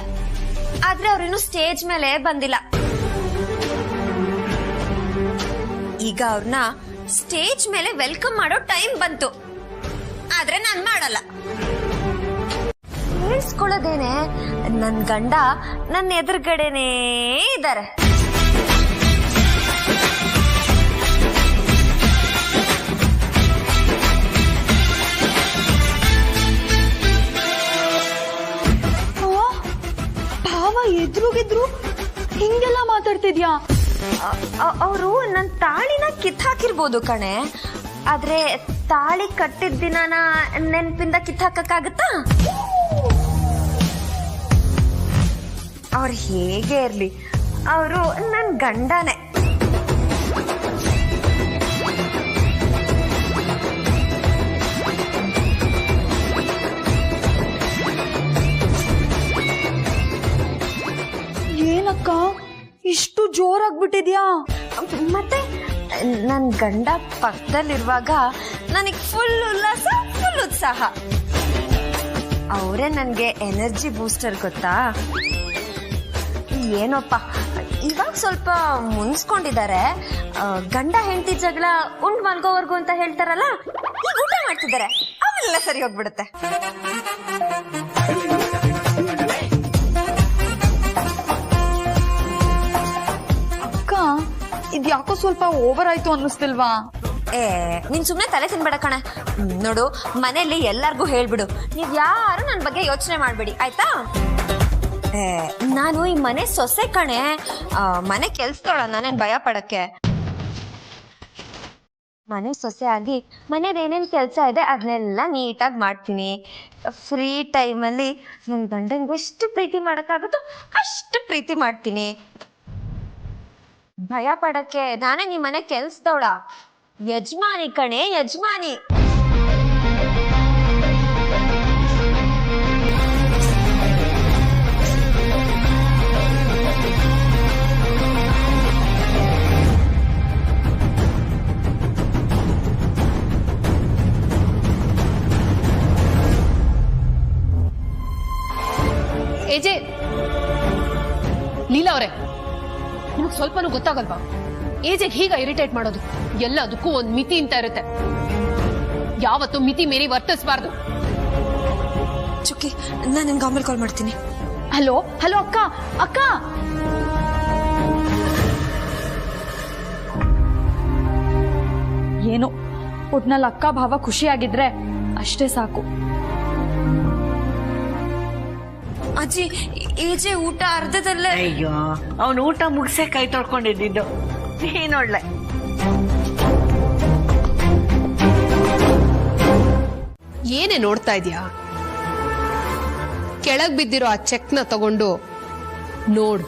ಆದ್ರೆ ಅವ್ರಿನ್ನು ಸ್ಟೇಜ್ ಮೇಲೆ ಬಂದಿಲ್ಲ. ಈಗ ಅವ್ರನ್ನ ಸ್ಟೇಜ್ ಮೇಲೆ ವೆಲ್ಕಮ್ ಮಾಡೋ ಟೈಮ್ ಬಂತು, ಆದ್ರೆ ನಾನ್ ಮಾಡಲ್ಲ. ಹೇಳ್ಸ್ಕೊಳ್ಳೋದೇನೆ, ನನ್ ಗಂಡ ನನ್ನ ಎದುರುಗಡೆನೇ ಇದ್ದಾರೆ.
ಎದುರುಗಿದ್ರು ಹಿಂಗೆಲ್ಲ ಮಾತಾಡ್ತಿದ್ಯಾ?
ಅವರು ನನ್ ತಾಳಿನ ಕಿತ್ತಾಕಿರ್ಬೋದು ಕಣೆ, ಆದ್ರೆ ತಾಳಿ ಕಟ್ಟಿದ ದಿನಾನ ನೆನ್ಪಿಂದ ಕಿತ್ತಾಕಕ್ಕಾಗತ್ತಾ? ಅವ್ರು ಹೇಗೆ ಇರ್ಲಿ, ಅವರು ನನ್ ಗಂಡನೇ.
ಏನಕ್ಕ ಇಷ್ಟು ಜೋರಾಗ್ಬಿಟ್ಟಿದ್ಯಾ?
ಮತ್ತೆ ನನ್ ಗಂಡ ಪಕ್ಕದಲ್ಲಿರುವಾಗ ನನಗ್ ಫುಲ್ ಉಲ್ಲಾಸ, ಫುಲ್ ಉತ್ಸಾಹ. ಅವರೇ ನನ್ಗೆ ಎನರ್ಜಿ ಬೂಸ್ಟರ್ ಗೊತ್ತಾ? ಏನೋಪ್ಪ, ಇವಾಗ ಸ್ವಲ್ಪ ಮುನ್ಸ್ಕೊಂಡಿದ್ದಾರೆ. ಗಂಡ ಹೆಂಡತಿ ಜಗಳ ಉಂಡ್ ಮಲ್ಗೋವರ್ಗು ಅಂತ ಹೇಳ್ತಾರಲ್ಲ, ಈಗ ಊಟ ಮಾಡ್ತಿದ್ದಾರೆ, ಅವೆಲ್ಲ ಸರಿ ಹೋಗ್ಬಿಡುತ್ತೆ.
ಇದ್ಯಾಕೋ ಸ್ವಲ್ಪ ಓವರ್ ಆಯ್ತು ಅನ್ನಿಸ್ತಿಲ್ವಾ?
ನೀನ್ ಸುಮ್ನೆ ತಲೆ ತಿನ್ಬೇಡ ಕಣೆ. ನೋಡು, ಮನೇಲಿ ಎಲ್ಲಾರ್ಗೂ ಹೇಳ್ಬಿಡು, ನೀವ್ ಯಾರು ನನ್ ಬಗ್ಗೆ ಯೋಚನೆ ಮಾಡ್ಬೇಡಿ, ಆಯ್ತಾ? ನಾನು ಈ ಮನೆ ಸೊಸೆ ಕಣೆ, ಮನೆ ಕೆಲ್ಸದೋಳ, ನಾನೇನ್ ಭಯ ಪಡಕ್ಕೆ. ಮನೆ ಸೊಸೆ ಆಗಿ ಮನೇಲಿ ಏನೇನ್ ಕೆಲ್ಸ ಇದೆ ಅದನ್ನೆಲ್ಲ ನೀಟಾಗಿ ಮಾಡ್ತೀನಿ. ಫ್ರೀ ಟೈಮಲ್ಲಿ ನನ್ ಗಂಡನ್ಗೆ ಎಷ್ಟು ಪ್ರೀತಿ ಮಾಡಕ್ಕಾಗುತ್ತೋ ಅಷ್ಟು ಪ್ರೀತಿ ಮಾಡ್ತೀನಿ. ಭಯ ಪಡಕ್ಕೆ ನಾನೇ ನಿಮ್ ಮನೆ ಕೆಲ್ಸದವಳ, ಯಜಮಾನಿ ಕಣೆ, ಯಜಮಾನಿ.
ಏಜೆ ಲೀಲಾ ಅವರೇ, ನಿಮಗೆ ಸ್ವಲ್ಪನೂ ಗೊತ್ತಾಗಲ್ವಾ? ಏಜೆಗೆ ಹೀಗ ಇರಿಟೇಟ್ ಮಾಡೋದು? ಎಲ್ಲದಕ್ಕೂ ಒಂದ್ ಮಿತಿ ಅಂತ ಇರುತ್ತೆ. ಯಾವತ್ತೂ ಮಿತಿ ಮೀರಿ ವರ್ತಿಸಬಾರ್ದು.
ಚುಕ್ಕಿ, ನಾನು ನಿಮ್ಗೆ ಆಮೇಲೆ ಕಾಲ್ ಮಾಡ್ತೀನಿ.
ಹಲೋ ಹಲೋ ಅಕ್ಕ ಅಕ್ಕ, ಏನು ಒಟ್ನಲ್ಲಿ ಅಕ್ಕ ಭಾವ ಖುಷಿಯಾಗಿದ್ರೆ ಅಷ್ಟೇ ಸಾಕು.
ಅಜ್ಜಿ, ಏಜೆ ಊಟ ಅರ್ಧದಲ್ಲೇ.
ಅಯ್ಯೋ, ಅವನು ಊಟ ಮುಗಿಸೇ ಕೈ ತೊಳ್ಕೊಂಡಿದ್ದು. ನೀನೊಳ್ಳೆ.
ಏನೇ ನೋಡ್ತಾ ಇದೀಯಾ? ಕೆಳಗ್ ಬಿದ್ದಿರೋ ಆ ಚೆಕ್ನ ತಗೊಂಡು ನೋಡು.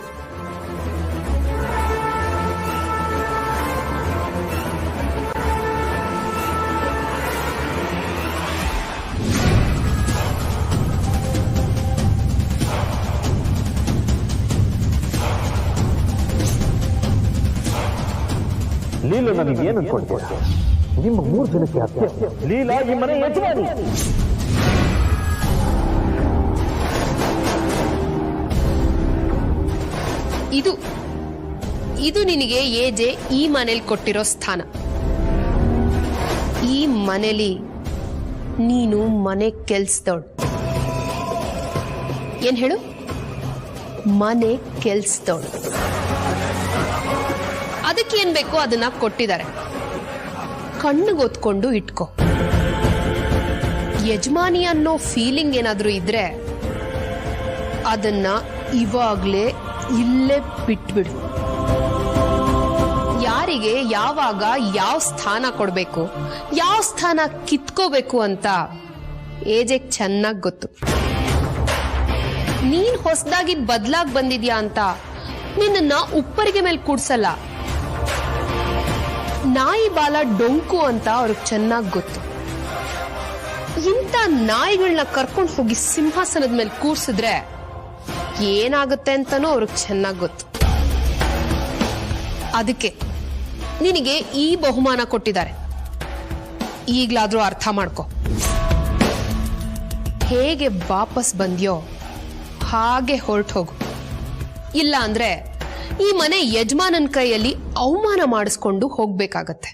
ಲೀಲಾ ನನಗೆ ಏನು ಅನ್ಕೊಳ್ತೀರ? ನಿಮ್ಮ 3 ಜನಕ್ಕೆ ಅತ್ಯ ಲೀಲಾ ಈ ಮನೆ ಯಜಮಾನಿ.
ಇದು ನಿನಗೆ ಏಜೆ ಈ ಮನೇಲಿ ಕೊಟ್ಟಿರೋ ಸ್ಥಾನ. ಈ ಮನೇಲಿ ನೀನು ಮನೆ ಕೆಲ್ಸದವಳು. ಏನ್ ಹೇಳು? ಮನೆ ಕೆಲ್ಸದವಳು. ಅದಕ್ಕೆ ಏನ್ ಬೇಕೋ ಅದನ್ನ ಕೊಟ್ಟಿದ್ದಾರೆ. ಕಣ್ಣಿಗೊತ್ಕೊಂಡು ಇಟ್ಕೋ. ಯಜಮಾನಿ ಅನ್ನೋ ಫೀಲಿಂಗ್ ಏನಾದ್ರೂ ಇದ್ರೆ ಅದನ್ನ ಇವಾಗ್ಲೇ ಇಲ್ಲೇ ಬಿಟ್ಬಿಡು. ಯಾರಿಗೆ ಯಾವಾಗ ಯಾವ ಸ್ಥಾನ ಕೊಡ್ಬೇಕು, ಯಾವ ಸ್ಥಾನ ಕಿತ್ಕೋಬೇಕು ಅಂತ ಏಜೆಗ್ ಚೆನ್ನಾಗ್ ಗೊತ್ತು. ನೀನ್ ಹೊಸದಾಗಿ ಬದ್ಲಾಗ್ ಬಂದಿದ್ಯಾ ಅಂತ ನಿನ್ನ ಉಪ್ಪರಿಗೆ ಮೇಲೆ ಕೂಡ್ಸಲ್ಲ. ನಾಯಿ ಬಾಲ ಡೊಂಕು ಅಂತ ಅವ್ರಿಗೆ ಚೆನ್ನಾಗ್ ಗೊತ್ತು. ಇಂಥ ನಾಯಿಗಳನ್ನ ಕರ್ಕೊಂಡು ಹೋಗಿ ಸಿಂಹಾಸನದ ಮೇಲೆ ಕೂರ್ಸಿದ್ರೆ ಏನಾಗುತ್ತೆ ಅಂತಾನೂ ಅವ್ರಿಗೆ ಚೆನ್ನಾಗ್ ಗೊತ್ತು. ಅದಕ್ಕೆ ನಿನಗೆ ಈ ಬಹುಮಾನ ಕೊಟ್ಟಿದ್ದಾರೆ. ಈಗ್ಲಾದ್ರೂ ಅರ್ಥ ಮಾಡ್ಕೊ. ಹೇಗೆ ವಾಪಸ್ ಬಂದ್ಯೋ ಹಾಗೆ ಹೊರಟು ಹೋಗು. ಇಲ್ಲ ಅಂದ್ರೆ ಈ ಮನೆ ಯಜಮಾನನ ಕೈಯಲ್ಲಿ ಅವಮಾನ ಮಾಡಿಸ್ಕೊಂಡು ಹೋಗ್ಬೇಕಾಗತ್ತೆ.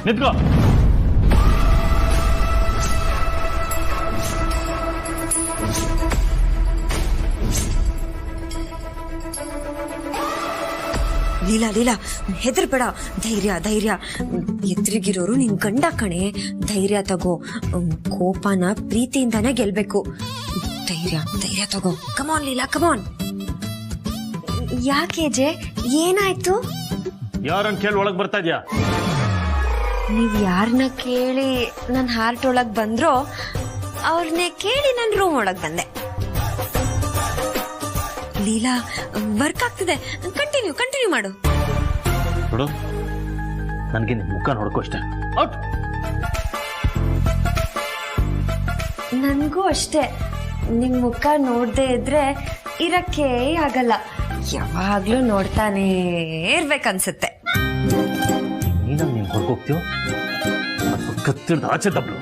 ನಿಂತ್ಕೋ.
ಲೀಲಾ ಲೀಲಾ, ಹೆದರ್ಬೇಡ. ಧೈರ್ಯ ಧೈರ್ಯ. ಎದುರಿಗಿರೋರು ನಿನ್ ಗಂಡ ಕಣೆ. ಧೈರ್ಯ ತಗೋ. ಕೋಪನ ಪ್ರೀತಿಯಿಂದಾನೇ ಗೆಲ್ಬೇಕು. ಧೈರ್ಯ ಧೈರ್ಯ ತಗೋ. ಕಮಾನ್ ಲೀಲಾ, ಕಮಾನ್. ಯಾಕೆ ಏನಾಯ್ತು?
ಯಾರನ್ನ ಕೇಳಿ ಒಳಗ್ ಬರ್ತಾ ಇದ್ಯಾ?
ನೀವ್ ಯಾರನ್ನ ಕೇಳಿ ನನ್ ಹಾರ್ಟ್ ಒಳಗ್ ಬಂದ್ರೋ ಅವ್ರನ್ನೇ ಕೇಳಿ ನನ್ ರೂಮ್ ಒಳಗ್ ಬಂದೆ. ಲೀಲಾ, ವರ್ಕ್ ಆಗ್ತಿದೆ. ಕಂಟಿನ್ಯೂ ಮಾಡು.
ನೋಡು, ನನ್ಗೆ ನಿನ್ ಮುಖ ನೋಡ್ಕೋ ಅಷ್ಟೇ. ಔಟ್.
ನನ್ಗೂ ಅಷ್ಟೇ. ನಿಮ್ ಮುಖ ನೋಡ್ದೇ ಇದ್ರೆ ಇರಕ್ಕೆ ಆಗಲ್ಲ. ಯಾವಾಗ್ಲೂ ನೋಡ್ತಾನೇ ಇರ್ಬೇಕನ್ಸುತ್ತೆ.
ನೀನಂಗ್ ನೀನ್ ಹೊರಗೋಗ್ತೀಯೋ ಕತ್ತಿರ್ದ ಆಚೆ ತಬ್ಲು.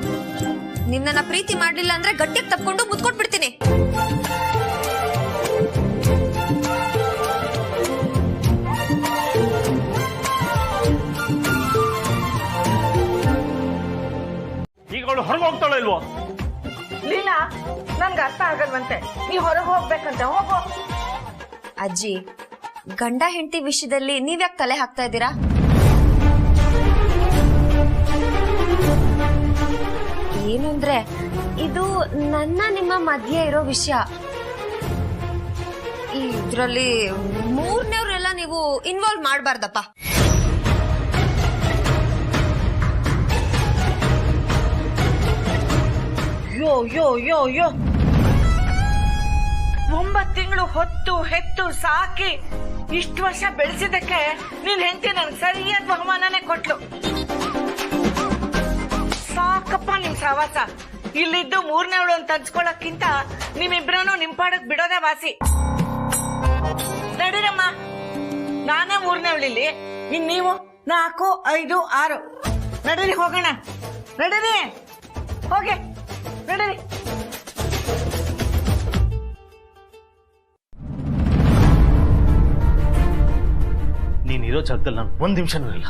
ನಿನ್ನ ಪ್ರೀತಿ ಮಾಡ್ಲಿಲ್ಲ ಅಂದ್ರೆ ಗಟ್ಟಿಗೆ ತಪ್ಕೊಂಡು ಮುತ್ಕೊಟ್ಬಿಡ್ತೀನಿ.
ಈಗ ಅವಳು ಹೊರಗೆ ಹೋಗ್ತಾಳ ಇಲ್ವೋ?
ಲೀಲಾ, ನನ್ಗೆ ಅರ್ಥ ಆಗಲ್ವಂತೆ. ನೀ ಹೊರಗೆ ಹೋಗ್ಬೇಕಂತೆ. ಹೋಗೋ.
ಅಜ್ಜಿ, ಗಂಡ ಹೆಂಡತಿ ವಿಷಯದಲ್ಲಿ ನೀವ್ಯಾಕೆ ತಲೆ ಹಾಕ್ತಾ ಇದ್ದೀರಾ? ಏನು ಅಂದ್ರೆ ಇದು ನನ್ನ ನಿಮ್ಮ ಮಧ್ಯೆ ಇರೋ ವಿಷಯ. ಇದ್ರಲ್ಲಿ ಮೂರನೇವ್ರೆಲ್ಲ ನೀವು ಇನ್ವಾಲ್ವ್ ಮಾಡಬಾರ್ದಪ್ಪ.
ಯೋ ಯೋ ಯೋ ಯೋ 9 ತಿಂಗಳು ಹೊತ್ತು ಹೆತ್ತು ಸಾಕಿ ಇಷ್ಟು ವರ್ಷ ಬೆಳೆಸಿದಕ್ಕೆ ನಿನ್ ಹೆಂಡತಿ ನನ್ಗೆ ಸರಿಯಾದ ಬಹುಮಾನನೇ ಕೊಟ್ಲು. ಸಾಕಪ್ಪ ನಿಮ್ ಸಹವಾಸ. ಇಲ್ಲಿದ್ದು 3ನೇವಳು ಅಂತ ಹಂಚ್ಕೊಳಕ್ಕಿಂತ ನಿಮ್ಮಿಬ್ರನು ನಿಂಪಾಡಕ್ ಬಿಡೋದೇ ವಾಸಿ. ನಡೀರಮ್ಮ, ನಾನೇ 3ನೇವಳಿಲ್ಲಿ, ಇನ್ ನೀವು 4, 5, 6. ನಡೀರಿ ಹೋಗೋಣ. ನಡೀರಿ. ಹೋಗೆ ನಡೀರಿ.
ನೀನಿರೋ ಜಾಗದಲ್ಲಿ ನಾನು ಒಂದ್ ನಿಮಿಷನೂ ಇಲ್ಲ.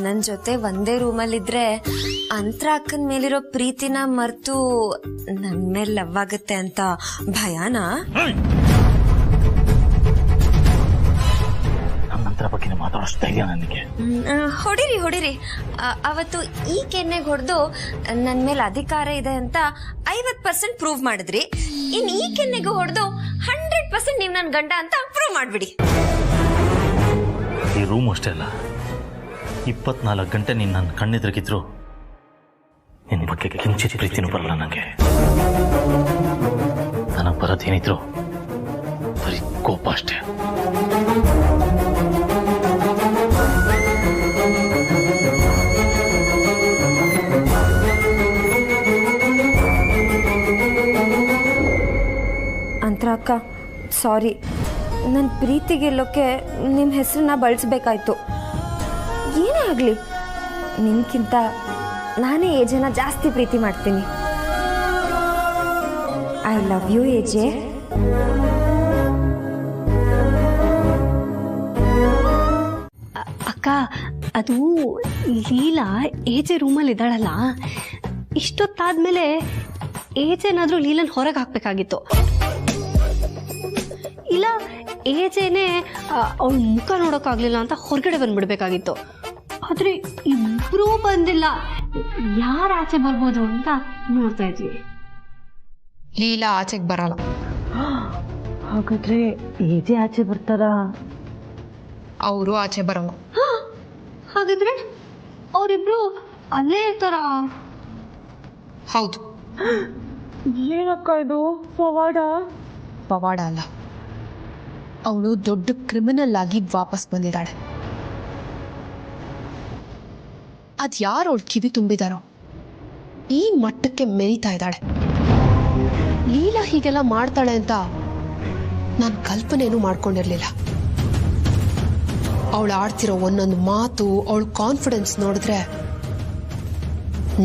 ನನ್ ಜೊತೆ ಒಂದೇ ರೂಮಲ್ಲಿದ್ರೆ ಅಂತರ ಅಕ್ಕನ ಮೇಲಿರೋ ಪ್ರೀತಿನ ಮರ್ತು ನನ್ ಮೇಲೆ ಲವ್ ಆಗತ್ತೆ ಅಂತ ಭಯನಾ?
ನನ್ನಂತರ ಬಗ್ಗೆ ಮಾತಾಡೋಷ್ಟು ಧೈರ್ಯ ನನಗೆ?
ಹೊಡಿರಿ. ಅವತ್ತು ಈ ಕೆನ್ನೆಗೆ ಹೊಡೆದು ನನ್ ಮೇಲೆ ಅಧಿಕಾರ ಇದೆ ಅಂತ 50% ಪ್ರೂವ್ ಮಾಡಿದ್ರಿ. ಇನ್ ಈ ಕೆನ್ನೆಗೆ ಹೊಡೆದು 100% ನೀವ್ ನನ್ ಗಂಡ ಅಂತ ಪ್ರೂವ್ ಮಾಡ್ಬಿಡಿ.
ಈ ರೂಮ್ ಅಷ್ಟೇ ಅಲ್ಲ, 24 ಗಂಟೆ ನೀನು ನನ್ನ ಕಣ್ಣೆದುರಿಗಿದ್ರು ನಿನ್ನ ಬಗ್ಗೆ ಕಿಂಚಿತ್ ಪ್ರೀತಿನೂ ಬರಲ್ಲ ನನಗೆ. ನನಗೆ ಬರೋದೇನಿದ್ರು ಬರೀ ಕೋಪ ಅಷ್ಟೇ.
ಅಂತರ ಅಕ್ಕ, ಸಾರಿ. ನನ್ನ ಪ್ರೀತಿ ಗೆಲ್ಲೋಕೆ ನಿಮ್ಮ ಹೆಸರನ್ನ ಬಳಸಬೇಕಾಯ್ತು. ಏನೇ ಆಗಲಿ, ನಿಮ್ಗಿಂತ ನಾನೇ ಏಜೆನ ಜಾಸ್ತಿ ಪ್ರೀತಿ ಮಾಡ್ತೀನಿ. I love you AJ.
ಅಕ್ಕ, ಅದು ಲೀಲಾ ಏಜೆ ರೂಮಲ್ಲಿ ಇದ್ದಾಳಲ್ಲ, ಇಷ್ಟೊತ್ತಾದ್ಮೇಲೆ ಏಜೇನಾದ್ರೂ ಲೀಲನ್ ಹೊರಗೆ ಹಾಕ್ಬೇಕಾಗಿತ್ತು. ಇಲ್ಲ ಏಜೇನೆ ಅವಳ ಮುಖ ನೋಡೋಕ್ಕಾಗ್ಲಿಲ್ಲ ಅಂತ ಹೊರಗಡೆ ಬಂದ್ಬಿಡ್ಬೇಕಾಗಿತ್ತು. ಆದ್ರೆ ಇಬ್ರೂ ಬಂದಿಲ್ಲ. ಯಾರು ಆಚೆ ಬರ್ಬೋದು ಅಂತ ನೋಡ್ತಾ ಇದ್ವಿ.
ಲೀಲಾ ಆಚೆಗೆ ಬರಲ್ಲ.
ಹಾಗಾದ್ರೆ ಏಜೆ ಆಚೆ ಬರ್ತಾರಾ?
ಅವರು ಆಚೆ ಬರಲ್ಲ.
ಹಾಗಾದ್ರೆ ಅವರಿಬ್ರು ಅಲ್ಲೇ ಇರ್ತಾರ?
ಹೌದು.
ಏನಕ್ಕ ಇದು
ಪವಾಡ ಅಲ್ಲ, ಅವಳು ದೊಡ್ಡ ಕ್ರಿಮಿನಲ್ ಆಗಿ ವಾಪಸ್ ಬಂದಿದ್ದಾಳೆ. ಅದ್ ಯಾರು ಅವಳು ಕಿವಿ ತುಂಬಿದಾರೋ ಈ ಮಟ್ಟಕ್ಕೆ ಮೆರಿತಾ ಇದ್ದಾಳೆ. ಲೀಲಾ ಹೀಗೆಲ್ಲ ಮಾಡ್ತಾಳೆ ಅಂತ ನಾನು ಕಲ್ಪನೆನೂ ಮಾಡ್ಕೊಂಡಿರ್ಲಿಲ್ಲ. ಅವಳು ಆಡ್ತಿರೋ ಒಂದೊಂದು ಮಾತು, ಅವಳ ಕಾನ್ಫಿಡೆನ್ಸ್ ನೋಡಿದ್ರೆ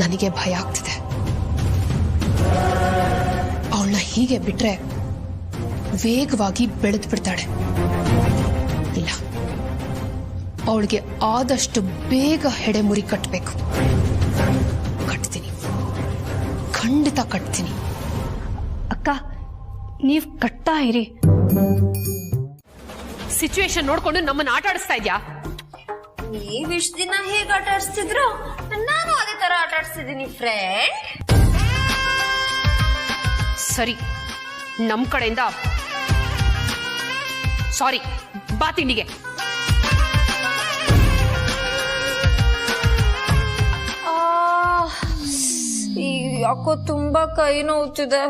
ನನಗೆ ಭಯ ಆಗ್ತಿದೆ. ಅವಳನ್ನ ಹೀಗೆ ಬಿಟ್ರೆ ವೇಗವಾಗಿ ಬೆಳೆದು ಬಿಡ್ತಾಳೆ. ಇಲ್ಲ, ಅವಳಿಗೆ ಆದಷ್ಟು ಬೇಗ ಹೆಡೆಮುರಿ ಕಟ್ಟಬೇಕು. ಕಟ್ತೀನಿ, ಖಂಡಿತ ಕಟ್ತೀನಿ.
ಅಕ್ಕ, ನೀವ್ ಕಟ್ತಾ ಇರಿ.
ಸಿಚುವೇಶನ್ ನೋಡ್ಕೊಂಡು ನಮ್ಮನ್ನ ಆಟ ಆಡಿಸ್ತಾ ಇದ್ಯಾ?
ನೀವ್ ಇಷ್ಟ ದಿನ ಹೇಗೆ ಆಟ ಆಡಿಸ್ತಿದ್ರು ನಾನು ಅದೇ ತರ ಆಟ ಆಡಿಸ್ತಿದ್ದೀನಿ ಫ್ರೆಂಡ್.
ಸರಿ, ನಮ್ ಕಡೆಯಿಂದ ಸಾರಿ. ಬಾ ತಿಂಡಿಗೆ.
ಯಾಕೋ ತುಂಬಾ ಕೈ ನೋವುತ್ತಿದೆ.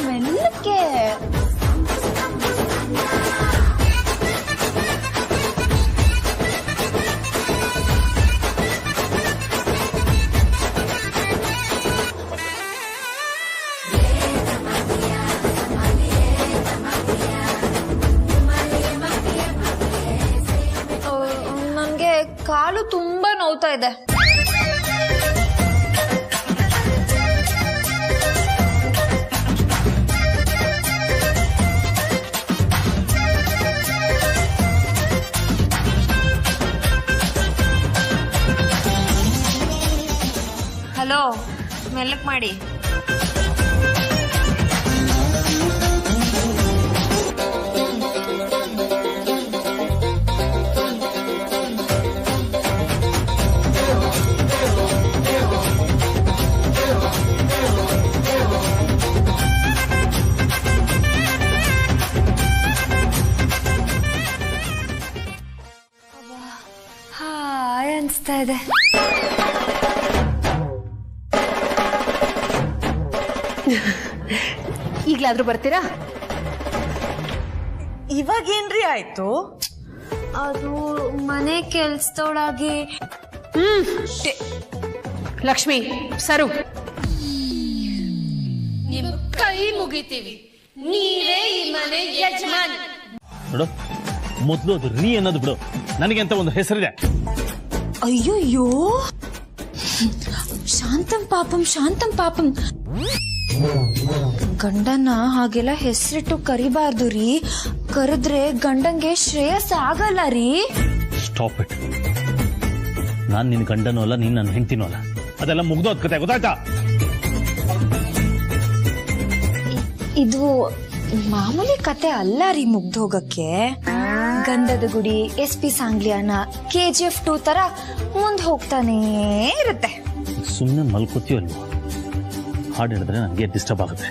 ಮೆಲ್ಲಕ್ಕೆ. ನನಗೆ ಕಾಲು ತುಂಬಾ ನೋವ್ತಾ ಇದೆ. ಹಲೋ, ಮೆಲ್ಲಕ್ ಮಾಡಿ. ಇದೆ.
ಈಗ್ಲಾದ್ರೂ ಬರ್ತೀರಾ?
ಇವಾಗೇನ್ರಿ ಆಯ್ತು?
ಅದು ಮನೆ ಕೆಲ್ಸದೊಳಗೆ.
ಲಕ್ಷ್ಮಿ ಸರು, ನಿಮ್ ಕೈ ಮುಗಿತೀವಿ, ನೀವೇ ಈ ಮನೆ ಯಜಮಾನ್.
ನೋಡು, ಮೊದಲು ಅದು ರೀ ಅನ್ನೋದು ಬಿಡು. ನನಗೆ ಅಂತ ಒಂದು ಹೆಸರಿದೆ.
ಅಯ್ಯೋಯ್ಯೋ, ಶಾಂತಂ ಪಾಪಂ ಶಾಂತಂ ಪಾಪಂ. ಗಂಡನ ಹಾಗೆಲ್ಲ ಹೆಸರಿಟ್ಟು ಕರಿಬಾರ್ದು ರೀ. ಕರೆದ್ರೆ ಗಂಡಂಗೆ ಶ್ರೇಯಸ್ ಆಗಲ್ಲ ರೀ.
Stop it. ನಾನು ನಿನ್ನ ಗಂಡನೂ ಅಲ್ಲ, ನೀನು ನನ್ನ ಹೆಂಡ್ತಿನೂ ಅಲ್ಲ. ಅದೆಲ್ಲ ಮುಗ್ದೋದ್ ಕತೆ, ಗೊತ್ತಾಯ್ತಾ?
ಇದು ಮಾಮೂಲಿ ಕತೆ ಅಲ್ಲ ರೀ ಮುಗ್ದೋಗಕ್ಕೆ. ಗಂಧದ ಗುಡಿ, SP ಸಾಂಗ್ಲಿಯಾನ, KGF 2 ತರ ಮುಂದ್ ಹೋಗ್ತಾನೇ ಇರುತ್ತೆ.
ಸುಮ್ಮನೆ ಮಲ್ಕೋತೀವಲ್ವ? ಹಾಡು ಹೇಳಿದ್ರೆ ನನಗೆ ಡಿಸ್ಟರ್ಬ್ ಆಗುತ್ತೆ.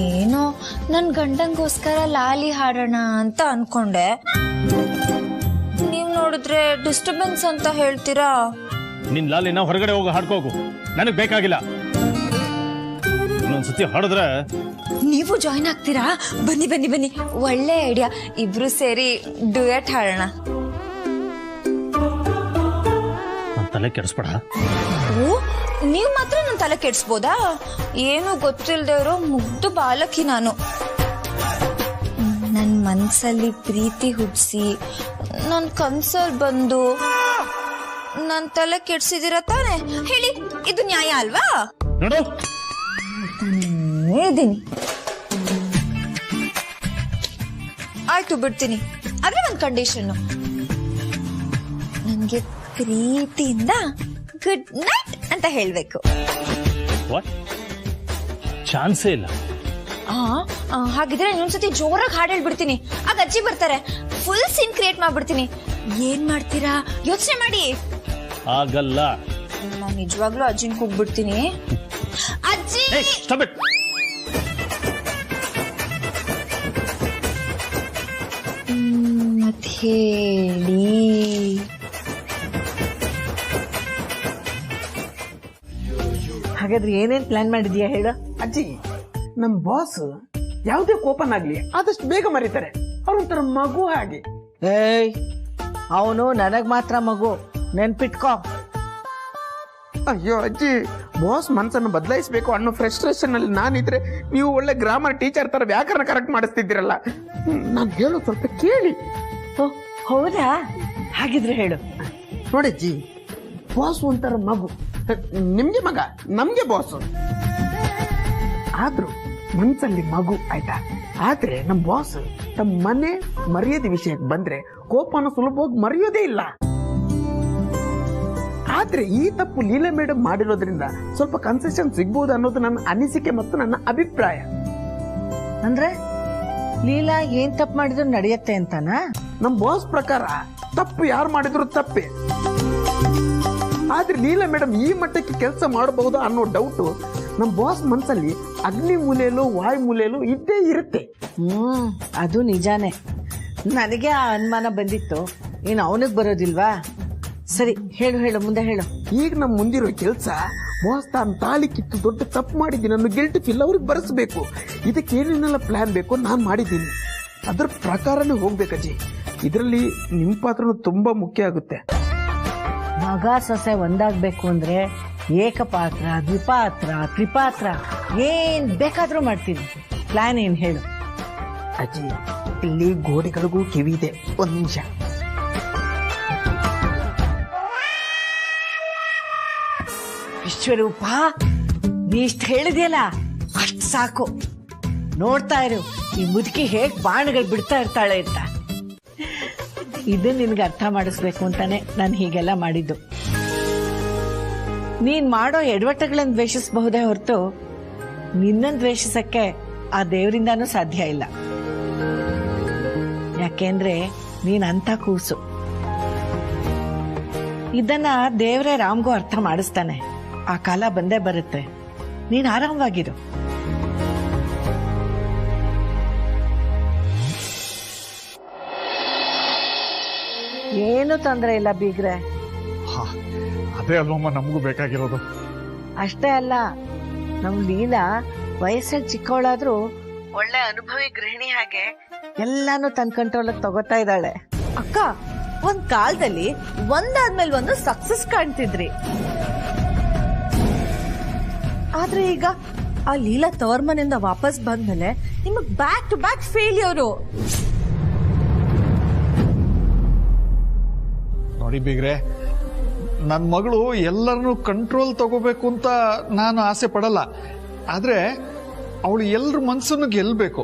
ಏನೋ ನನ್ ಗಂಡಂಗೋಸ್ಕರ ಲಾಲಿ ಹಾಡೋಣ ಅಂತ ಅನ್ಕೊಂಡೆ. ನೀವ್ ನೋಡಿದ್ರೆ ಡಿಸ್ಟರ್ಬೆನ್ಸ್ ಅಂತ ಹೇಳ್ತೀರಾ.
ನಿನ್ ಲಾಲಿನ ಹೊರಗಡೆ ಹೋಗಿ ಹಾಡ್ಕೋಗು, ನನಗ್ ಬೇಕಾಗಿಲ್ಲ. ಇನ್ನೊಂದ್ಸತಿ ಹಾಡಿದ್ರೆ
ನೀವು ಜಾಯ್ನ್ ಆಗ್ತೀರಾ? ಬನ್ನಿ ಬನ್ನಿ ಬನ್ನಿ, ಒಳ್ಳೆ ಐಡಿಯಾ. ಇಬ್ರು ಸೇರಿ ಡ್ಯೂಯೆಟ್ ಹಾಡೋಣ.
ನನ್ನ ತಲೆ ಕೆಡಿಸ್ಬೇಡ.
ಓ, ನೀವ್ ಮಾತ್ರ ನನ್ ತಲೆ ಕೆಡ್ಸ್ಬೋದಾ? ಏನು ಗೊತ್ತಿಲ್ದೇ ಇರೋ ಮುಗ್ದು ಬಾಲಕಿ ನಾನು. ನನ್ ಮನ್ಸಲ್ಲಿ ಪ್ರೀತಿ ಹುಡ್ಸಿ ನನ್ ಕನ್ಸಲ್ ಬಂದು ನನ್ ತಲೆ ಕೆಡ್ಸಿದಿರ ತಾನೆ? ಹೇಳಿ, ಇದು ನ್ಯಾಯ ಅಲ್ವಾ?
ನೋಡು,
ಇದೀನಿ. ಆಯ್ತು, ಬಿಡ್ತೀನಿ. ಆದ್ರೆ ಒಂದ್ ಕಂಡೀಷನ್. ನನ್ಗೆ ಪ್ರೀತಿಯಿಂದ ಗುಡ್ ನೈಟ್ ಅಂತ ಹೇಳ್ಬೇಕು.
ವಾಟ್? ಚಾನ್ಸೇ ಇಲ್ಲ.
ಹಾಗಿದ್ರೆ ಇನ್ನೊಂದ್ಸತಿ ಜೋರಾಗಿ ಹಾಡು ಹೇಳ್ಬಿಡ್ತೀನಿ. ಆಗ ಅಜ್ಜಿ ಬರ್ತಾರೆ. ಫುಲ್ ಸೀನ್ ಕ್ರಿಯೇಟ್ ಮಾಡ್ಬಿಡ್ತೀನಿ. ಏನ್ ಮಾಡ್ತೀರಾ? ಯೋಚನೆ ಮಾಡಿ.
ಆಗಲ್ಲ.
ನಾನ್ ನಿಜವಾಗ್ಲೂ ಅಜ್ಜಿನ ಕೂಗ್ಬಿಡ್ತೀನಿ. ಅಜ್ಜಿ,
ಸ್ಟಾಪ್ ಇಟ್.
ಮತ್ ಹೇಳಿ.
ಹಾಗಾದ್ರೆ ಏನೇನ್ ಪ್ಲಾನ್ ಮಾಡಿದ್ಯಾ ಹೇಳ?
ಅಜ್ಜಿ, ನಮ್ ಬಾಸ್ ಯಾವುದೇ ಕೋಪನಾಗ್ಲಿ ಆದಷ್ಟು ಬೇಗ ಮರೀತಾರೆ. ಅವ್ರೊಂಥರ ಮಗು ಹಾಗೆ.
ಏಯ್, ಅವನು ನನಗ್ ಮಾತ್ರ ಮಗು, ನೆನ್ಪಿಟ್ಕೋ.
ಅಯ್ಯೋ ಅಜ್ಜಿ, ಬಾಸ್ ಮನ್ಸನ್ನು ಬದಲಾಯಿಸಬೇಕು ಅನ್ನೋ ಫ್ರಸ್ಟ್ರೇಷನ್ ಅಲ್ಲಿ ನಾನಿದ್ರೆ ನೀವು ಒಳ್ಳೆ ಗ್ರಾಮರ್ ಟೀಚರ್ ತರ ವ್ಯಾಕರಣ ಕರೆಕ್ಟ್ ಮಾಡಿಸ್ತಿದ್ದೀರಲ್ಲ. ನಾನು ಹೇಳೋ ಸ್ವಲ್ಪ ಕೇಳಿ.
ಓ, ಹೌದಾ? ಹಾಗಿದ್ರೆ ಹೇಳು.
ನೋಡಜ್ಜಿ, ಬಾಸ್ ಒಂಥರ ಮಗು, ನಿಮ್ಗೆ ಮಗ, ನಮ್ಗೆ ಬಾಸ್. ಆದ್ರೂ ಮನ್ಸಲ್ಲಿ ಮಗು, ಆಯ್ತಾ? ಆದ್ರೆ ನಮ್ ಬಾಸ್ ತಮ್ಮ ಮನೆ ಮರ್ಯಾದೆ ವಿಷಯಕ್ಕೆ ಬಂದ್ರೆ ಕೋಪನ ಸುಲಭವಾಗಿ ಮರೆಯೋದೇ ಇಲ್ಲ. ಆದ್ರೆ ಈ ತಪ್ಪು ಲೀಲಾ ಮೇಡಮ್ ಮಾಡಿರೋದ್ರಿಂದ ಸ್ವಲ್ಪ ಕನ್ಸೆಷನ್ ಸಿಗ್ಬೋದು ಅನ್ನೋದು ನನ್ನ ಅನಿಸಿಕೆ ಮತ್ತು ನನ್ನ ಅಭಿಪ್ರಾಯ.
ಅಂದ್ರೆ ಲೀಲಾ ಏನ್ ತಪ್ಪು ಮಾಡಿದ್ರು ನಡೆಯತ್ತೆ ಅಂತಾನಾ?
ನಮ್ ಬಾಸ್ ಪ್ರಕಾರ ತಪ್ಪು ಯಾರು ಮಾಡಿದ್ರು ತಪ್ಪೆ. ಆದ್ರೆ ಲೀಲಾ ಮೇಡಮ್ ಈ ಮಟ್ಟಕ್ಕೆ ಕೆಲಸ ಮಾಡಬಹುದು ಅನ್ನೋ ಡೌಟು ನಮ್ ಬಾಸ್ ಮನ್ಸಲ್ಲಿ ಅಗ್ನಿ ಮೂಲೆಯಲ್ಲೂ ವಾಯು ಮೂಲೆಯಲ್ಲೂ ಇದ್ದೇ ಇರುತ್ತೆ.
ಅದು ನಿಜಾನೇ. ನನಗೆ ಆ ಅನುಮಾನ ಬಂದಿತ್ತು, ಇನ್ನು ಅವನಿಗೆ ಬರೋದಿಲ್ವಾ? ಸರಿ, ಹೇಳು ಹೇಳು, ಮುಂದೆ ಹೇಳು.
ಈಗ ನಮ್ ಮುಂದಿರೋ ಕೆಲಸ, ಬಾಸ್ ತಾನು ತಾಳಿ ಕಿತ್ತು ದೊಡ್ಡ ತಪ್ಪು ಮಾಡಿದ್ದೀನಿ ಅನ್ನೋ ಗಿಲ್ಟ್ ಫೀಲ್ ಅವ್ರಿಗೆ ಬರೆಸ್ಬೇಕು. ಇದಕ್ಕೆ ಏನೇನೆಲ್ಲ ಪ್ಲಾನ್ ಬೇಕು ನಾನು ಮಾಡಿದ್ದೀನಿ, ಅದ್ರ ಪ್ರಕಾರನೇ ಹೋಗ್ಬೇಕಜ್ಜಿ. ಇದರಲ್ಲಿ ನಿಮ್ ಪಾತ್ರನೂ ತುಂಬಾ ಮುಖ್ಯ ಆಗುತ್ತೆ.
ಮಗ ಸೊಸೆ ಒಂದಾಗ್ಬೇಕು ಅಂದ್ರೆ ಏಕಪಾತ್ರ, ದ್ವಿಪಾತ್ರ, ತ್ರಿಪಾತ್ರ ಏನ್ ಬೇಕಾದ್ರೂ ಮಾಡ್ತೀನಿ. ಪ್ಲಾನ್ ಏನ್ ಹೇಳು?
ಅಜ್ಜಿ, ಇಲ್ಲಿ ಗೋಡೆಗಳಿಗೂ ಕಿವಿ ಇದೆ, ಒಂದ್ ನಿಮಿಷ.
ವಿಶ್ವರೂಪ, ನೀ ಇಷ್ಟ ಹೇಳಿದ್ಯಲ್ಲ ಅಷ್ಟ್ ಸಾಕು. ನೋಡ್ತಾ ಇರು, ಈ ಮುದುಕಿ ಹೇಗ್ ಬಾಣಗಳು ಬಿಡ್ತಾ ಇರ್ತಾಳೆ ಅಂತ. ಇದು ನಿನ್ಗೆ ಅರ್ಥ ಮಾಡಿಸ್ಬೇಕು ಅಂತಾನೆ ನಾನು ಹೀಗೆಲ್ಲ ಮಾಡಿದ್ದು. ನೀನ್ ಮಾಡೋ ಎಡವಟ್ಟುಗಳನ್ನ ದ್ವೇಷಿಸಬಹುದೇ ಹೊರತು ನಿನ್ನನ್ನು ದ್ವೇಷಿಸಕ್ಕೆ ಆ ದೇವರಿಂದಾನೂ ಸಾಧ್ಯ ಇಲ್ಲ. ಯಾಕೆಂದ್ರೆ ನೀನ್ ಅಂತ ಕೂಸು. ಇದನ್ನ ದೇವರೇ ರಾಮ್ಗೂ ಅರ್ಥ ಮಾಡಿಸ್ತಾನೆ. ಆ ಕಾಲ ಬಂದೇ ಬರುತ್ತೆ. ನೀನ್ ಆರಾಮವಾಗಿರು. ಏನು ತೊಂದರೆ ಇಲ್ಲ ಬೀಗ್ರೆ.
ಅದೇ ಅಲ್ವಮ್ಮ ನಮಗೂ ಬೇಕಾಗಿರೋದು.
ಅಷ್ಟೇ ಅಲ್ಲ, ನಮ್ ಲೀಲಾ ವಯಸ್ಸಲ್ಲಿ ಚಿಕ್ಕವಳಾದ್ರೂ ಒಳ್ಳೆ ಅನುಭವಿ ಗೃಹಿಣಿ ಹಾಗೆ ಎಲ್ಲಾನು ತನ್ನ ಕಂಟ್ರೋಲಿಗೆ ತಗೋತಾ ಇದ್ದಾಳೆ.
ಅಕ್ಕ, ಒಂದ್ ಕಾಲದಲ್ಲಿ ಒಂದಾದ್ಮೇಲೆ ಒಂದು ಸಕ್ಸಸ್ ಕಾಣ್ತಿದ್ರಿ, ಆದ್ರೆ ಈಗ ಆ ಲೀಲಾ ತವರ್ ಮನೆಯಿಂದ ವಾಪಸ್ ಬಂದ್ಮೇಲೆ ನಿಮಗ್ ಬ್ಯಾಕ್ ಟು ಬ್ಯಾಕ್ ಫೇಲ್ಯೂರು.
ನೋಡಿ ಬೀಗ್ರೆ, ನನ್ನ ಮಗಳು ಎಲ್ಲರನ್ನೂ ಕಂಟ್ರೋಲ್ ತಗೋಬೇಕು ಅಂತ ನಾನು ಆಸೆ ಪಡಲ್ಲ. ಆದ್ರೆ ಅವಳು ಎಲ್ಲರ ಮನಸ್ಸನ್ನು ಗೆಲ್ಲಬೇಕು,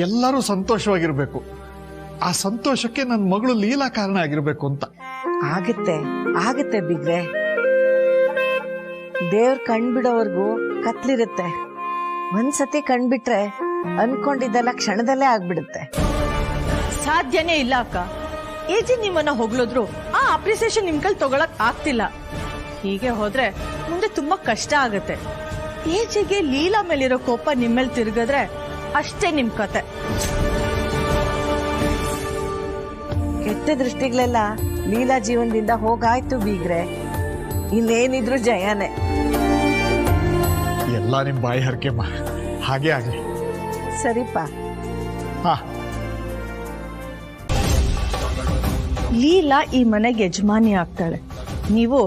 ಎಲ್ಲರೂ ಸಂತೋಷವಾಗಿರ್ಬೇಕು. ಆ ಸಂತೋಷಕ್ಕೆ ನನ್ನ ಮಗಳು ಲೀಲಾ ಕಾರಣ ಆಗಿರ್ಬೇಕು ಅಂತ.
ಆಗತ್ತೆ ಬಿಗ್ರೆ. ದೇವ್ರ ಕಣ್ಬಿಡೋವರ್ಗೂ ಕತ್ಲಿರುತ್ತೆ. ಒಂದ್ಸತಿ ಕಣ್ಬಿಟ್ರೆ ಅನ್ಕೊಂಡಿದ್ದೆಲ್ಲ ಕ್ಷಣದಲ್ಲೇ ಆಗ್ಬಿಡುತ್ತೆ.
ಸಾಧ್ಯನೇ ಇಲ್ಲ ಅಕ್ಕ. ಏಜಿ ನಿಮ್ಮನ್ನ ಹೊಗಳಿದ್ರು ಆ ಅಪ್ರಿಸಿಯೇಷನ್ ನಿಮ್ ಕೈಲಿ ತಗೊಳಕ್ ಆಗ್ತಿಲ್ಲ. ಹೀಗೆ ಹೋದ್ರೆ ಮುಂದೆ ತುಂಬಾ ಕಷ್ಟ ಆಗತ್ತೆ. ಏಜಿಗೆ ಲೀಲಾ ಮೇಲಿರೋ ಕೋಪ ನಿಮ್ಮೇಲೆ ತಿರುಗಿದ್ರೆ ಅಷ್ಟೇ ನಿಮ್ ಕತೆ.
ಕೆಟ್ಟ ದೃಷ್ಟಿಗಳೆಲ್ಲ ಲೀಲಾ ಜೀವನದಿಂದ ಹೋಗಾಯ್ತು ಬೀಗ್ರೆ. ಇನ್ನೇನಿದ್ರು ಜಯನೇ.
ಎಲ್ಲ ನಿಮ್ ಬಾಯಿ ಹರಕೆಮ್ಮ, ಹಾಗೆ ಆಗ್ಲಿ.
ಸರಿಪ.
ಹಾ,
ಲೀಲಾ ಈ ಮನೆಗೆ ಯಜಮಾನಿ ಆಗ್ತಾಳೆ. ನೀವು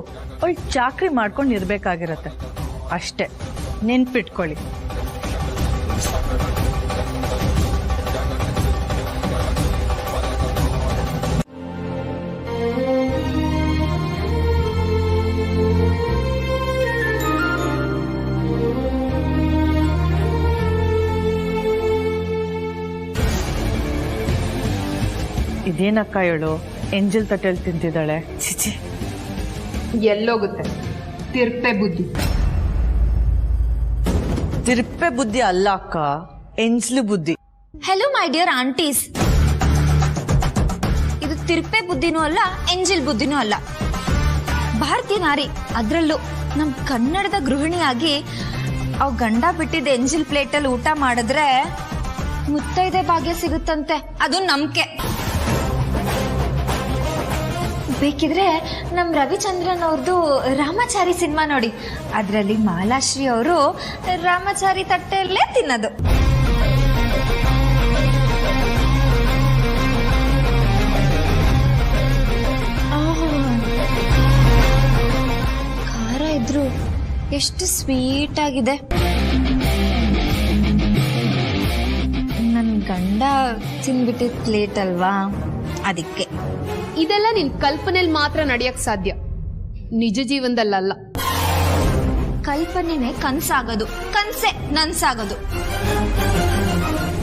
ಅವಳು ಚಾಕ್ರಿ ಮಾಡ್ಕೊಂಡು ಇರ್ಬೇಕಾಗಿರತ್ತೆ ಅಷ್ಟೇ, ನೆನ್ಪಿಟ್ಕೊಳ್ಳಿ. ಇದೇನಕ್ಕ ಹೇಳು, ಎಂಜಲ್ ತಟ್ಟೆಲ್ ತಿಂತಿದ್ದಾಳೆ. ಚಿಚಿ,
ಎಲ್ಲೋಗುತ್ತೆ ತಿರ್ಪೆ ಬುದ್ಧಿ.
ತಿರುಪೆ ಬುದ್ಧಿ ಅಲ್ಲ ಅಕ್ಕ, ಎಂಜ್ಲು ಬುದ್ಧಿ.
ಹೆಲೋ ಮೈ ಡಿಯರ್ ಆಂಟೀಸ್, ಇದು ತಿರುಪೆ ಬುದ್ಧಿನೂ ಅಲ್ಲ, ಎಂಜಿಲ್ ಬುದ್ಧಿನೂ ಅಲ್ಲ. ಭಾರತೀಯ ನಾರಿ, ಅದ್ರಲ್ಲೂ ನಮ್ ಕನ್ನಡದ ಗೃಹಿಣಿಯಾಗಿ ಅವ್ ಗಂಡ ಬಿಟ್ಟಿದ್ದ ಎಂಜಿಲ್ ಪ್ಲೇಟಲ್ಲಿ ಊಟ ಮಾಡಿದ್ರೆ ಮುತ್ತೈದೆ ಭಾಗ್ಯ ಸಿಗುತ್ತಂತೆ. ಅದು ನಂಬಿಕೆ. ಬೇಕಿದ್ರೆ ನಮ್ ರವಿಚಂದ್ರನ್ ಅವ್ರದ್ದು ರಾಮಾಚಾರಿ ಸಿನಿಮಾ ನೋಡಿ, ಅದ್ರಲ್ಲಿ ಮಾಲಾಶ್ರೀ ಅವರು ರಾಮಾಚಾರಿ ತಟ್ಟೆಯಲ್ಲೇ ತಿನ್ನೋದು. ಖಾರ ಇದ್ರು ಎಷ್ಟು ಸ್ವೀಟ್ ಆಗಿದೆ. ನನ್ ಗಂಡ ತಿನ್ಬಿಟ್ಟಿದ್ ಪ್ಲೇಟ್ ಅಲ್ವಾ, ಅದಕ್ಕೆ.
ಇದೆಲ್ಲ ನಿನ್ ಕಲ್ಪನೆಯಲ್ಲಿ ಮಾತ್ರ ನಡೆಯಕ್ ಸಾಧ್ಯ, ನಿಜ ಜೀವನದಲ್ಲ.
ಕಲ್ಪನೆನೇ ಕನ್ಸಾಗೋದು, ಕನ್ಸೆ ನನ್ಸಾಗೋದು.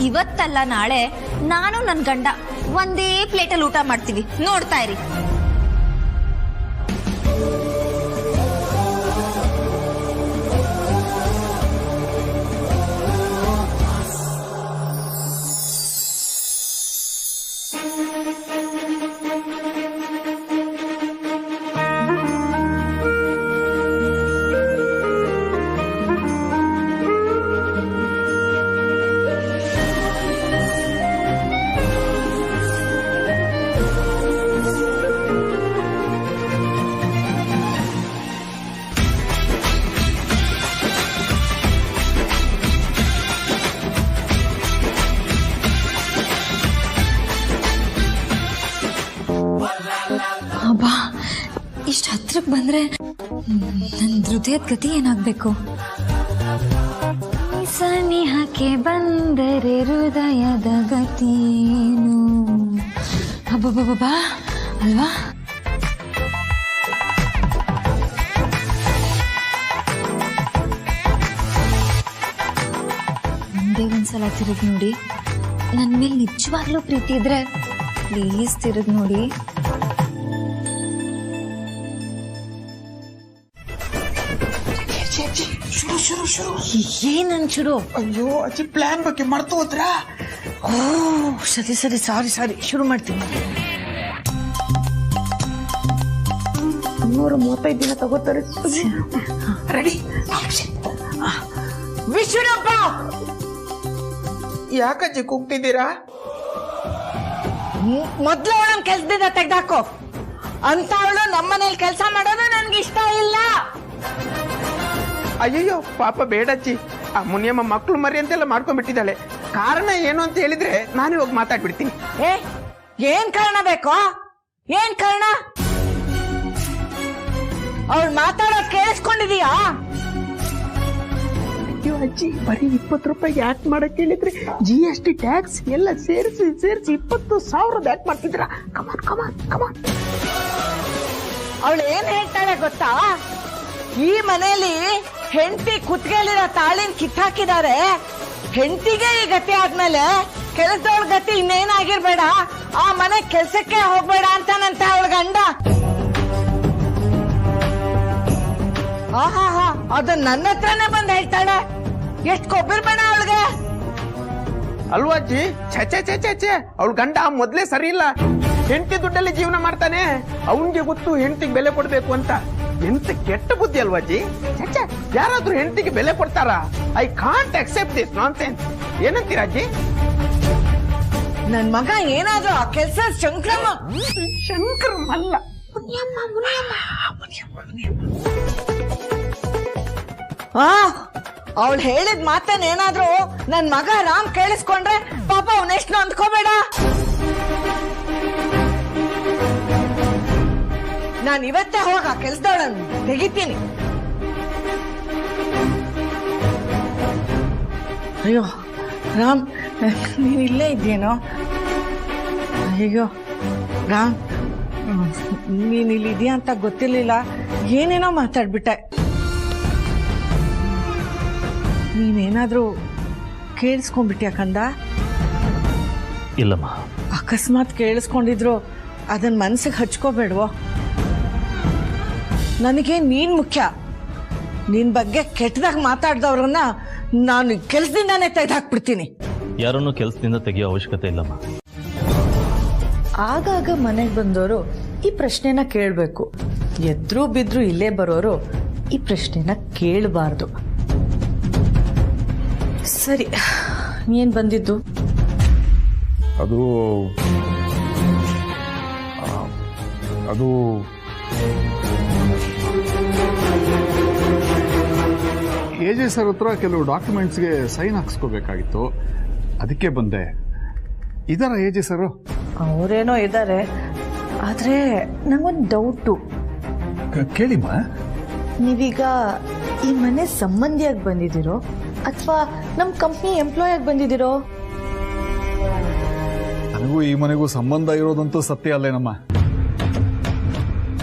ಇವತ್ತಲ್ಲ ನಾಳೆ ನಾನು ನನ್ ಗಂಡ ಒಂದೇ ಪ್ಲೇಟಲ್ಲಿ ಊಟ ಮಾಡ್ತೀವಿ, ನೋಡ್ತಾ ಇರಿ. ಇಷ್ಟು ಹತ್ರಕ್ಕೆ ಬಂದ್ರೆ ನನ್ನ ಹೃದಯದ ಗತಿ ಏನಾಗ್ಬೇಕು? ಸನಿಹಕ್ಕೆ ಬಂದರೆ ಹೃದಯದ ಗತಿಯೇನು? ಅಬ್ಬಬ್ಬಬ್ಬಾ ಅಲ್ವಾ? ಒಂದೇ ಒಂದ್ಸಲ ತಿರುಗಿ ನೋಡಿ. ನನ್ನ ಮೇಲೆ ನಿಜವಾಗ್ಲೂ ಪ್ರೀತಿ ಇದ್ರೆ ಪ್ಲೀಸ್ ತಿರುಗಿ ನೋಡಿ.
ಏನನ್ ಶುರು?
ಅಯ್ಯೋ ಅಜ್ಜಿ, ಪ್ಲಾನ್ ಬಗ್ಗೆ ಮರ್ತು ಹೋದ್ರಾ?
ಓ ಸರಿ ಸರಿ, ಸಾರಿ, ಶುರು ಮಾಡ್ತೀನಿ. 335 ದಿನ ತಗೋತಾರೆ.
ರೆಡಿ?
ವಿಶ್ವನಪ್ಪ,
ಯಾಕಜ್ಜಿ ಕೂಗ್ತಿದ್ದೀರಾ?
ಮೊದ್ಲು ಅವಳನ್ನ ಕೆಲ್ಸದಿಂದ ತೆಗ್ದಾಕೋ. ಅಂತ ಅವಳು ನಮ್ಮನೇಲಿ ಕೆಲಸ ಮಾಡೋದು ನನ್ಗೆ ಇಷ್ಟ ಇಲ್ಲ.
ಅಯ್ಯಯ್ಯೋ ಪಾಪ ಬೇಡಜ್ಜಿ, ಆ ಮುನಿಯಮ್ಮ ಮಕ್ಕಳು ಮರಿ ಅಂತೆಲ್ಲ ಮಾಡ್ಕೊಂಡ್ಬಿಟ್ಟಿದ್ದಾಳೆ. ಕಾರಣ ಏನು ಅಂತ ಹೇಳಿದ್ರೆ ನಾನೇ ಹೋಗಿ ಮಾತಾಡ್ಬಿಡ್ತೀನಿ.
ಏನ್ ಕಾರಣ ಬೇಕೋ? ಏನ್ ಕಾರಣ? ಅವಳು ಮಾತಾಡೋದ್ ಕೇಳಿಸ್ಕೊಂಡಿದೀಯಾ?
ಅಯ್ಯೋ ಅಜ್ಜಿ, ಬರೀ 20 ರೂಪಾಯಿ ಯಾಕೆ ಮಾಡಕ್ ಹೇಳಿದ್ರೆ GST ಟ್ಯಾಕ್ಸ್ ಎಲ್ಲ ಸೇರಿಸಿ 20,000 ಯಾಕೆ ಮಾಡ್ತಿದ್ರ? ಕಮಾನ್ ಕಮಾನ್ ಕಮಾನ್.
ಅವಳು ಏನ್ ಹೇಳ್ತಾಳೆ ಗೊತ್ತಾ? ಈ ಮನೇಲಿ ಹೆಂಡತಿ ಕುತ್ತಿಗೆಲಿರೋ ತಾಳಿನ ಕಿತ್ತಾಕಿದ್ದಾರೆ. ಹೆಂಡತಿಗೆ ಈ ಗತಿ ಆದ್ಮೇಲೆ ಕೆಲಸದವಳ ಗತಿ ಇನ್ನೇನಾಗಿರ್ಬೇಡ, ಆ ಮನೆ ಕೆಲ್ಸಕ್ಕೆ ಹೋಗ್ಬೇಡ ಅಂತಾನಂತ ಅವಳ ಗಂಡ. ಆಹಾ, ಅದನ್ನ ನನ್ನ ಹತ್ರನೇ ಬಂದ್ ಹೇಳ್ತಾಳೆ. ಎಷ್ಟ್ ಕೊಬ್ಬಿರ್ಬೇಡ ಅವಳಿಗೆ.
ಅಲ್ವಾ ಅಜ್ಜಿ? ಛೆ ಅವಳ ಗಂಡ ಮೊದ್ಲೇ ಸರಿ ಇಲ್ಲ. ಹೆಂಡತಿ ದುಡ್ಡಲ್ಲಿ ಜೀವನ ಮಾಡ್ತಾನೆ. ಅವನ್ಗೆ ಗೊತ್ತು ಹೆಂಡತಿಗೆ ಬೆಲೆ ಕೊಡ್ಬೇಕು ಅಂತ. ಎಂತ ಕೆಟ್ಟ ಬುದ್ಧಿ ಅಲ್ವಾ ಅಜ್ಜಿ? ಯಾರಾದ್ರೂ ಹೆಂಡತಿಗೆ ಬೆಲೆ ಕೊಡ್ತಾರಾ? I can't accept this nonsense. ಏನಂತೀರಾ ಅಜ್ಜಿ?
ನನ್ ಮಗ ಏನಾದ್ರೂ ಆ ಕೆಲ್ಸ ಶಂಕ್ರಮ
ಅಲ್ಲ,
ಅವಳು ಹೇಳಿದ ಮಾತನ್ನೇನಾದ್ರೂ ನನ್ ಮಗ ರಾಮ್ ಕೇಳಿಸ್ಕೊಂಡ್ರೆ ಪಾಪ ಅವನೆಷ್ಟು ಅಂದ್ಕೋಬೇಡ. ನಾನು ಇವತ್ತೇ ಹೋಗ ಕೆಲ್ಸದವಳನ್ನು ತೆಗಿತೀನಿ. ಅಯ್ಯೋ ರಾಮ್, ನೀನ್ ಇಲ್ಲೇ ಇದ್ದೇನೋ? ಅಯ್ಯೋ ರಾಮ್, ನೀನ್ ಇಲ್ಲಿದ್ಯಾ ಅಂತ ಗೊತ್ತಿರ್ಲಿಲ್ಲ. ಏನೇನೋ ಮಾತಾಡ್ಬಿಟ್ಟೆ. ನೀನೇನಾದ್ರೂ ಕೇಳಿಸ್ಕೊಂಡ್ಬಿಟ್ಯಾ ಕಂದ?
ಇಲ್ಲಮ್ಮ.
ಅಕಸ್ಮಾತ್ ಕೇಳಿಸ್ಕೊಂಡಿದ್ರು ಅದನ್ನ ಮನ್ಸಿಗೆ ಹಚ್ಕೋಬೇಡ್ವೋ? ನನಗೆ ನೀನ್ ಮುಖ್ಯ. ನಿನ್ ಬಗ್ಗೆ ಕೆಟ್ಟದಾಗ ಮಾತಾಡ್ದವ್ರನ್ನ ನಾನು ಕೆಲ್ಸದಿಂದಾನೇ ತೆಗೆದಾಕ್ಬಿಡ್ತೀನಿ.
ಯಾರನ್ನು ಕೆಲಸದಿಂದ ತೆಗೆಯೋ ಅವಶ್ಯಕತೆ ಇಲ್ಲಮ್ಮ.
ಆಗಾಗ ಮನೆಗೆ ಬಂದವರು ಈ ಪ್ರಶ್ನೆನ ಕೇಳಬೇಕು. ಎದ್ರು ಬಿದ್ರು ಇಲ್ಲೇ ಬರೋರು ಈ ಪ್ರಶ್ನೆನ ಕೇಳಬಾರ್ದು. ಸರಿ, ಏನ್ ಬಂದಿದ್ದು?
ಅದು AJ ಸರ್ ಹತ್ರ ಕೆಲವು ಡಾಕ್ಯುಮೆಂಟ್ಸ್ಗೆ ಸೈನ್ ಹಾಕ್ಸ್ಕೋಬೇಕಾಗಿತ್ತು, ಅದಕ್ಕೆ ಬಂದೆ. ಇದರ AJ ಸರ್?
ಅವರೇನೋ ಇದ್ದಾರೆ, ಆದ್ರೆ ನಂಗೊಂದು ಡೌಟು.
ಕೇಳಿಮ್ಮ.
ನೀವೀಗ ಈ ಮನೆ ಸಂಬಂಧಿಯಾಗಿ ಬಂದಿದ್ದೀರೋ ಅಥವಾ ನಮ್ಮ ಕಂಪ್ನಿ ಎಂಪ್ಲಾಯ್ ಆಗಿ ಬಂದಿದ್ದೀರೋ?
ನನಗೂ ಈ ಮನೆಗೂ ಸಂಬಂಧ ಇರೋದಂತೂ ಸತ್ಯ ಅಲ್ಲೇನಮ್ಮ,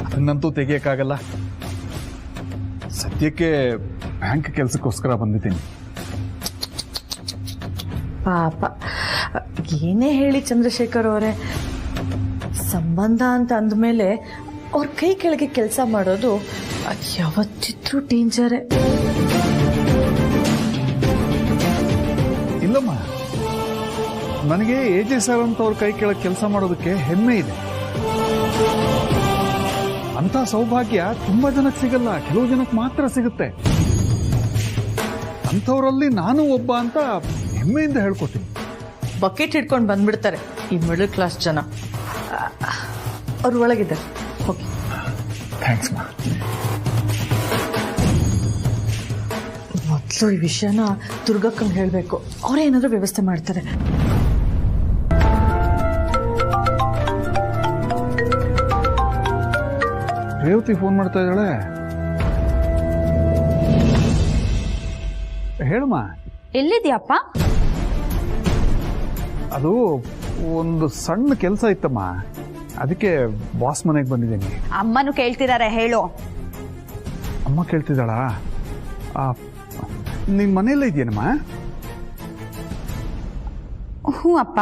ಅದನ್ನಂತೂ ತೆಗಿಯಕ್ಕಾಗಲ್ಲ. ಸದ್ಯಕ್ಕೆ ಬ್ಯಾಂಕ್ ಕೆಲಸಕ್ಕೋಸ್ಕರ ಬಂದಿದ್ದೀನಿ.
ಪಾಪ, ಏನೇ ಹೇಳಿ ಚಂದ್ರಶೇಖರ್ ಅವರೇ, ಸಂಬಂಧ ಅಂತ ಅಂದಮೇಲೆ ಅವ್ರ ಕೈ ಕೆಳಗೆ ಕೆಲಸ ಮಾಡೋದು ಯಾವತ್ತಿದ್ರೂ ಡೇಂಜರೇ.
ಇಲ್ಲಮ್ಮ, ನನಗೆ AJ ಸರ್ ಅಂತ ಅವ್ರ ಕೈ ಕೆಳಗೆ ಕೆಲಸ ಮಾಡೋದಕ್ಕೆ ಹೆಮ್ಮೆ ಇದೆ. ಅಂತ ಸೌಭಾಗ್ಯ ತುಂಬಾ ಜನಕ್ಕೆ ಸಿಗಲ್ಲ, ಕೆಲವು ಜನಕ್ಕೆ ಮಾತ್ರ ಸಿಗುತ್ತೆ. ಅಂಥವ್ರಲ್ಲಿ ನಾನು ಒಬ್ಬ ಅಂತ ಹೆಮ್ಮೆಯಿಂದ ಹೇಳ್ಕೊತೀನಿ.
ಬಕೆಟ್ ಹಿಡ್ಕೊಂಡು ಬಂದ್ಬಿಡ್ತಾರೆ ಈ ಮಿಡಲ್ ಕ್ಲಾಸ್ ಜನ. ಅವ್ರ ಒಳಗಿದ್ದಾರೆ, ಓಕೆ.
ಥ್ಯಾಂಕ್ಸ್ ಮಾ.
ಮೊದಲು ಈ ವಿಷಯನ ದುರ್ಗಕ್ಕಂಗೆ ಹೇಳಬೇಕು, ಅವರೇ ಏನಾದರೂ ವ್ಯವಸ್ಥೆ ಮಾಡ್ತಾರೆ.
ರೇವತಿ ಫೋನ್ ಮಾಡ್ತಾ ಇದ್ದಾಳೆ. ಹೇಳಮ್ಮ.
ಎಲ್ಲಿದ್ಯಪ್ಪ?
ಅದು ಒಂದು ಸಣ್ಣ ಕೆಲಸ ಇತ್ತಮ್ಮ, ಅದಕ್ಕೆ ಬಾಸ್ ಮನೆಗೆ ಬಂದಿದ್ದೀನಿ.
ಅಮ್ಮನು ಕೇಳ್ತಿದ್ದಾರೆ, ಹೇಳು.
ಅಮ್ಮ ಕೇಳ್ತಿದ್ದಾಳ? ನಿನ್ ಮನೆಯಲ್ಲ ಇದೆಯೇನಮ್ಮ?
ಹ್ಞೂ ಅಪ್ಪ.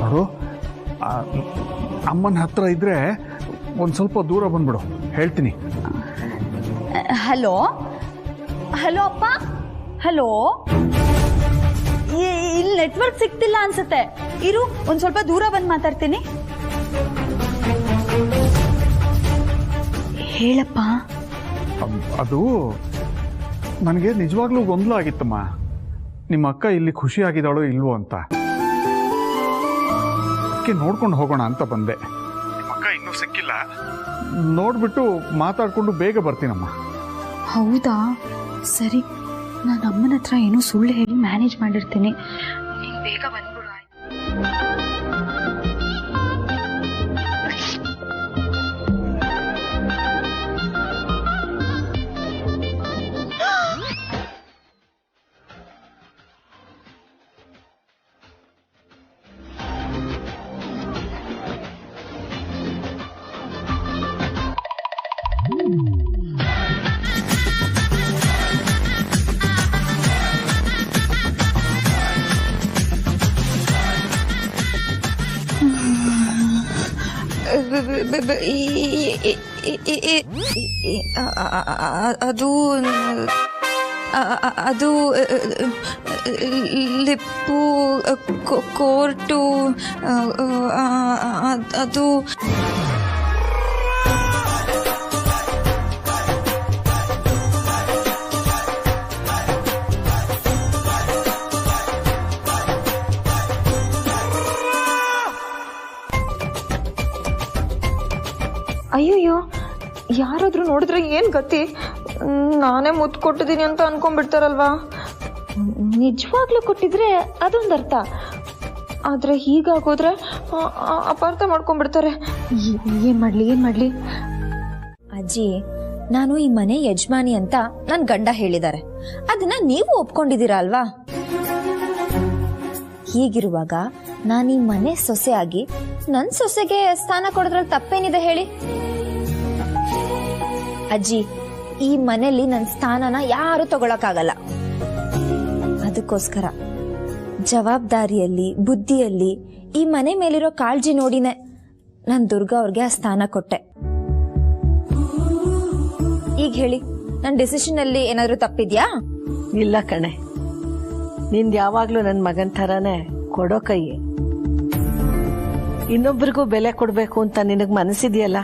ನೋಡು, ಅಮ್ಮನ ಹತ್ರ ಇದ್ರೆ ಒಂದು ಸ್ವಲ್ಪ ದೂರ ಬಂದ್ಬಿಡು, ಹೇಳ್ತೀನಿ.
ಹಲೋ ಹಲೋ ಅಪ್ಪ, ಹಲೋ. ಇಲ್ಲಿ ನೆಟ್ವರ್ಕ್ ಸಿಗ್ತಿಲ್ಲ ಅನ್ಸುತ್ತೆ, ಇರು ಒಂದ್ ಸ್ವಲ್ಪ ದೂರ ಬಂದು ಮಾತಾಡ್ತೀನಿ. ಹೇಳಪ್ಪ.
ಅದು ನನಗೆ ನಿಜವಾಗ್ಲೂ ಗೊಂದಲ ಆಗಿತ್ತಮ್ಮ, ನಿಮ್ಮ ಅಕ್ಕ ಇಲ್ಲಿ ಖುಷಿಯಾಗಿದ್ದಾಳೋ ಇಲ್ವೋ ಅಂತ. ಅದಕ್ಕೆ ನೋಡ್ಕೊಂಡು ಹೋಗೋಣ ಅಂತ ಬಂದೆ. ನಿಮ್ಮ ಅಕ್ಕ ಇನ್ನೂ ಸಿಕ್ಕಿಲ್ಲ, ನೋಡ್ಬಿಟ್ಟು ಮಾತಾಡ್ಕೊಂಡು ಬೇಗ ಬರ್ತೀನಮ್ಮ.
ಹೌದಾ, ಸರಿ. ನಾನು ಅಮ್ಮನ ಹತ್ರ ಏನೋ ಸುಳ್ಳು ಹೇಳಿ ಮ್ಯಾನೇಜ್ ಮಾಡಿರ್ತೀನಿ. ನೀನು ಬೇಗ ಬಂದ್ಬಿಡು.
ಅದು ಲಿಪ್ಪು ಕೋರ್ಟು ಅದು
ಅಯ್ಯಯ್ಯೋ, ಯಾರಾದ್ರೂ ನೋಡಿದ್ರೆ ಏನ್ ಗತಿ? ನಾನೇ ಮುತ್ತು ಕೊಟ್ಟಿದ್ದೀನಿ ಅಂತ ಅನ್ಕೊಂಡ್ಬಿಡ್ತಾರಲ್ವಾ? ನಿಜವಾಗ್ಲೂ ಕೊಟ್ಟಿದ್ರೆ ಅದೊಂದು ಅರ್ಥ, ಆದ್ರೆ ಹೀಗಾಗೋದ್ರೆ ಅಪಾರ್ಥ ಮಾಡ್ಕೊಂಡ್ಬಿಡ್ತಾರೆ. ಏನ್ ಮಾಡ್ಲಿ?
ಅಜ್ಜಿ, ನಾನು ಈ ಮನೆ ಯಜಮಾನಿ ಅಂತ ನನ್ ಗಂಡ ಹೇಳಿದ್ದಾರೆ. ಅದನ್ನ ನೀವು ಒಪ್ಕೊಂಡಿದ್ದೀರಾ ಅಲ್ವಾ? ಹೀಗಿರುವಾಗ ನಾನು ಈ ಮನೆ ಸೊಸೆ ಆಗಿ ನನ್ ಸೊಸೆಗೆ ಸ್ಥಾನ ಕೊಡೋದ್ರಲ್ಲಿ ತಪ್ಪೇನಿದೆ ಹೇಳಿ? ಅಜ್ಜಿ, ಈ ಮನೆಯಲ್ಲಿ ನನ್ನ ಸ್ಥಾನನ ಯಾರು ತಗೊಳಕ್ಕಾಗಲ್ಲ. ಅದಕ್ಕೋಸ್ಕರ ಜವಾಬ್ದಾರಿಯಲ್ಲಿ, ಬುದ್ಧಿಯಲ್ಲಿ ಈ ಮನೆ ಮೇಲಿರೋ ಕಾಳಜಿ ನೋಡಿನೇ ನಾನು ದುರ್ಗಾ ಅವ್ರಿಗೆ ಆ ಸ್ಥಾನ ಕೊಟ್ಟೆ. ಈಗ ಹೇಳಿ, ನನ್ನ ಡಿಸಿಷನ್ ಅಲ್ಲಿ ಏನಾದ್ರೂ ತಪ್ಪಿದ್ಯಾ?
ಇಲ್ಲ ಕಣೆ, ನಿಂದು ಯಾವಾಗ್ಲೂ ನನ್ನ ಮಗನ ಥರನೇ ಕೊಡೋ ಕೈ. ಇನ್ನೊಬ್ರಿಗೂ ಬೆಲೆ ಕೊಡಬೇಕು ಅಂತ ನಿನಗೆ ಮನಸ್ಸಿದೆಯಲ್ಲ,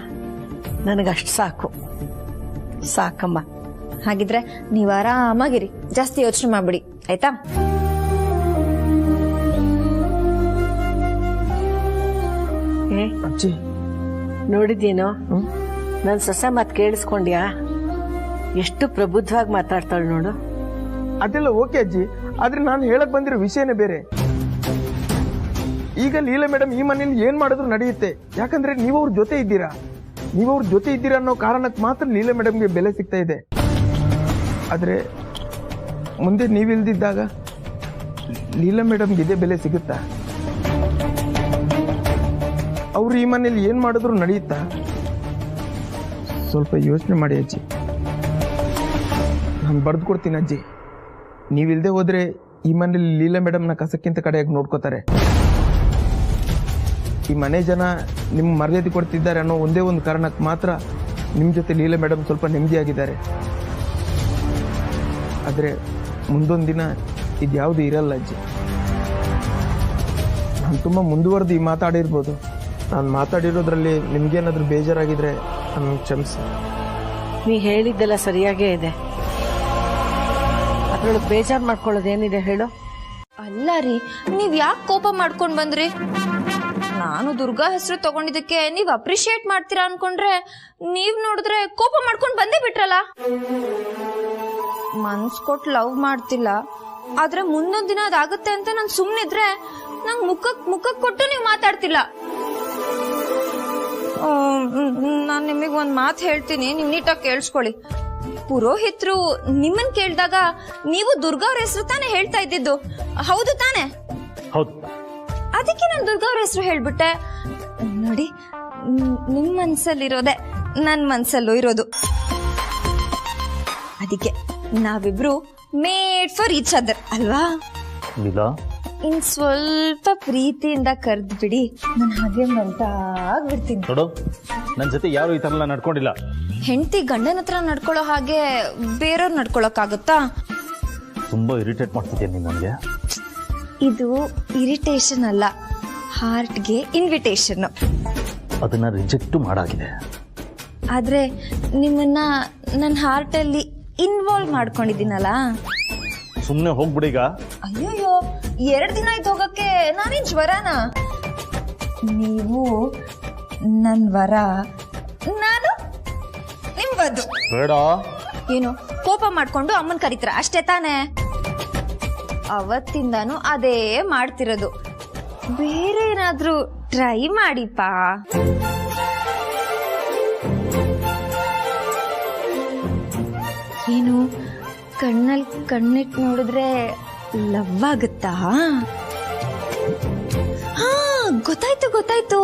ನನಗಷ್ಟು ಸಾಕಮ್ಮ.
ಹಾಗಿದ್ರೆ ನೀವು ಆರಾಮಾಗಿರಿ, ಜಾಸ್ತಿ ಯೋಚನೆ ಮಾಡ್ಬಿಡಿ, ಆಯ್ತಾ?
ಅಜ್ಜಿ,
ನೋಡಿದ್ಯೇನೋ ನನ್ನ ಸೊಸೆ ಮಾತು ಕೇಳಿಸ್ಕೊಂಡ್ಯಾ? ಎಷ್ಟು ಪ್ರಬುದ್ಧವಾಗಿ ಮಾತಾಡ್ತಾಳು ನೋಡು.
ಅದೆಲ್ಲ ಓಕೆ ಅಜ್ಜಿ, ಆದ್ರೆ ನಾನು ಹೇಳಕ್ ಬಂದಿರೋ ವಿಷಯನೇ ಬೇರೆ. ಈಗ ಲೀಲಾ ಮೇಡಮ್ ಈ ಮನೇಲಿ ಏನ್ ಮಾಡಿದ್ರು ನಡೆಯುತ್ತೆ, ಯಾಕಂದ್ರೆ ನೀವು ಅವ್ರ ಜೊತೆ ಇದ್ದೀರಾ. ಅನ್ನೋ ಕಾರಣಕ್ಕೆ ಮಾತ್ರ ಲೀಲಾ ಮೇಡಮ್ಗೆ ಬೆಲೆ ಸಿಗ್ತಾ ಇದೆ. ಆದ್ರೆ ಮುಂದೆ ನೀವಿಲ್ದಿದ್ದಾಗ ಲೀಲಾ ಮೇಡಮ್ಗೆ ಇದೇ ಬೆಲೆ ಸಿಗುತ್ತಾ? ಅವ್ರು ಈ ಮನೇಲಿ ಏನ್ ಮಾಡಿದ್ರು ನಡೆಯುತ್ತಾ? ಸ್ವಲ್ಪ ಯೋಚನೆ ಮಾಡಿ ಅಜ್ಜಿ. ನಾನು ಬರೆದು ಕೊಡ್ತೀನಿ ಅಜ್ಜಿ. ನೀವಿಲ್ದೆ ಹೋದ್ರೆ ಈ ಮನೇಲಿ ಲೀಲಾ ಮೇಡಮ್ನ ಕಸಕ್ಕಿಂತ ಕಡೆಯಾಗಿ ನೋಡ್ಕೋತಾರೆ. ಈ ಮನೆ ಜನ ನಿಮ್ಮ ಮರ್ಯಾದೆ ಕೊಡ್ತಿದ್ದಾರೆ ಅನ್ನೋ ಒಂದೇ ಒಂದು ಕಾರಣಕ್ಕೆ ಮಾತ್ರ ನಿಮ್ಮ ಜೊತೆ ಲೀಲಾ ಮೇಡಮ್ ಸ್ವಲ್ಪ ನೆಮ್ಮದಿಯಾಗಿದ್ದಾರೆ. ಆದರೆ ಮುಂದೊಂದು ದಿನ ಇದ್ಯಾವುದು ಇರಲ್ಲ ಅಜ್ಜಿ. ನಾನು ತುಂಬ ಮುಂದುವರೆದು ಈ ಮಾತಾಡಿರ್ಬೋದು. ನಾನು ಮಾತಾಡಿರೋದ್ರಲ್ಲಿ ನಿಮ್ಗೇನಾದ್ರೂ ಬೇಜಾರಾಗಿದ್ರೆ ನಾನು ಕ್ಷಮಿಸಿ.
ನೀ ಹೇಳಿದ್ದೆಲ್ಲ ಸರಿಯಾಗೇ ಇದೆ, ಅದ್ರೊಳಗೆ ಬೇಜಾರು ಮಾಡ್ಕೊಳ್ಳೋದೇನಿದೆ ಹೇಳು?
ಅಲ್ಲ ರೀ, ನೀವ್ ಯಾಕೆ ಕೋಪ ಮಾಡ್ಕೊಂಡ್ ಬಂದ್ರಿ? ನಾನು ದುರ್ಗಾ ಹೆಸರು ತಗೊಂಡಿದ್ದಕ್ಕೆ ನೀವ್ ಅಪ್ರಿಶಿಯೇಟ್ ಮಾಡ್ತೀರಾ ಅನ್ಕೊಂಡ್ರೆ ನೀವ್ ನೋಡಿದ್ರೆ ಕೋಪ ಮಾಡ್ಕೊಂಡ್ ಬಂದೇ ಬಿಟ್ರಲ್ಲ. ಮನ್ಸ್ ಕೊಟ್ಟು ಲವ್ ಮಾಡ್ತಿಲ್ಲ, ಆದ್ರೆ ಮುಂದೊಂದ್ ದಿನ ಅದಾಗುತ್ತೆ ಅಂತ ನಾನ್ ಸುಮ್ನಿದ್ರೆ ನಂಗ್ ಮುಖಕ್ ಕೊಟ್ಟು ನೀವ್ ಮಾತಾಡ್ತಿಲ್ಲ. ನಾನ್ ನಿಮಗ್ ಒಂದ್ ಮಾತು ಹೇಳ್ತೀನಿ, ನೀವ್ ನೀಟಾಗಿ ಕೇಳಿಸ್ಕೊಳ್ಳಿ. ಪುರೋಹಿತ್ರು ನಿಮ್ಮನ್ ಕೇಳಿದಾಗ ನೀವು ದುರ್ಗಾ ಅವ್ರ ಹೆಸರು ತಾನೇ ಹೇಳ್ತಾ ಇದ್ದಿದ್ದು, ಹೌದು ತಾನೆ?
ಹೌದು.
ಅದಕ್ಕೆ ನಾನು ದುರ್ಗಾ ಅವ್ರ ಹೆಸರು ಹೇಳ್ಬಿಟ್ಟೆ. ನೋಡಿ, ನಿಮ್ ಮನ್ಸಲ್ಲಿರೋದೆ ನನ್ ಮನ್ಸಲ್ಲೂ ಇರೋದು. ಅದಕ್ಕೆ ನಾವಿಬ್ರು ಮೇಡ್ ಫಾರ್ ಈಚ್ ಅದರ್ ಅಲ್ವಾ? ಇನ್ ಸ್ವಲ್ಪ ಪ್ರೀತಿಯಿಂದ ಕರ್ದ್ ಬಿಡಿ, ನಾನು ಹಾಗೆ ಮೆಲ್ತಾಗ್ಬಿಡ್ತೀನಿ.
ನೋಡು, ನನ್ನ ಜೊತೆ ಯಾರು ಈ ತರ ಎಲ್ಲ ನಡ್ಕೊಂಡಿಲ್ಲ.
ಹೆಂಡತಿ ಗಂಡನ ಹತ್ರ ನಡ್ಕೊಳ್ಳೋ ಹಾಗೆ ಬೇರೆಯವ್ರು ನಡ್ಕೊಳಕ್ಕಾಗುತ್ತಾ?
ತುಂಬಾ ಇರಿಟೇಟ್ ಮಾಡ್ತಿದ್ಯಾ ನೀನು ನನಗೆ.
ಇದು ಇರಿಟೇಷನ್ ಅಲ್ಲ, ಹಾರ್ಟ್ಗೆ ಇನ್ವಿಟೇಷನ್.
ಅದನ್ನ ರಿಜೆಕ್ಟ್ ಮಾಡಾಗಿದೆ.
ಆದ್ರೆ ನಿಮ್ಮನ್ನ ನನ್ನ ಹಾರ್ಟ್ ಅಲ್ಲಿ ಇನ್ವಾಲ್ವ್ ಮಾಡ್ಕೊಂಡಿದ್ದೀನಲ್ಲ.
ಸುಮ್ನೆ ಹೋಗ್ಬಿಡೀಗ.
ಅಯ್ಯೋಯ್ಯೋ, 2 ದಿನ ಆಯ್ತು ಹೋಗಕ್ಕೆ, ನಾನೇನ್ ಜ್ವರನ?
ನೀವು ನನ್ನ ವರ, ನಾನು ನಿಮ್ಮ ವಧು.
ಬೇಡ.
ಏನು ಕೋಪ ಮಾಡ್ಕೊಂಡು ಅಮ್ಮನ್ ಕರೀತೀರ ಅಷ್ಟೇ ತಾನೇ? ಅವತ್ತಿಂದಾನು ಅದೇ ಮಾಡ್ತಿರೋದು. ಬೇರೆ ಏನಾದ್ರೂ ಟ್ರೈ ಮಾಡಿಪಾ. ಏನು ಕಣ್ಣಲ್ಲಿ ಕಣ್ಣಿಟ್ಟು ನೋಡಿದ್ರೆ ಲವ್ ಆಗುತ್ತಾ? ಹಾ, ಗೊತ್ತಾಯ್ತು.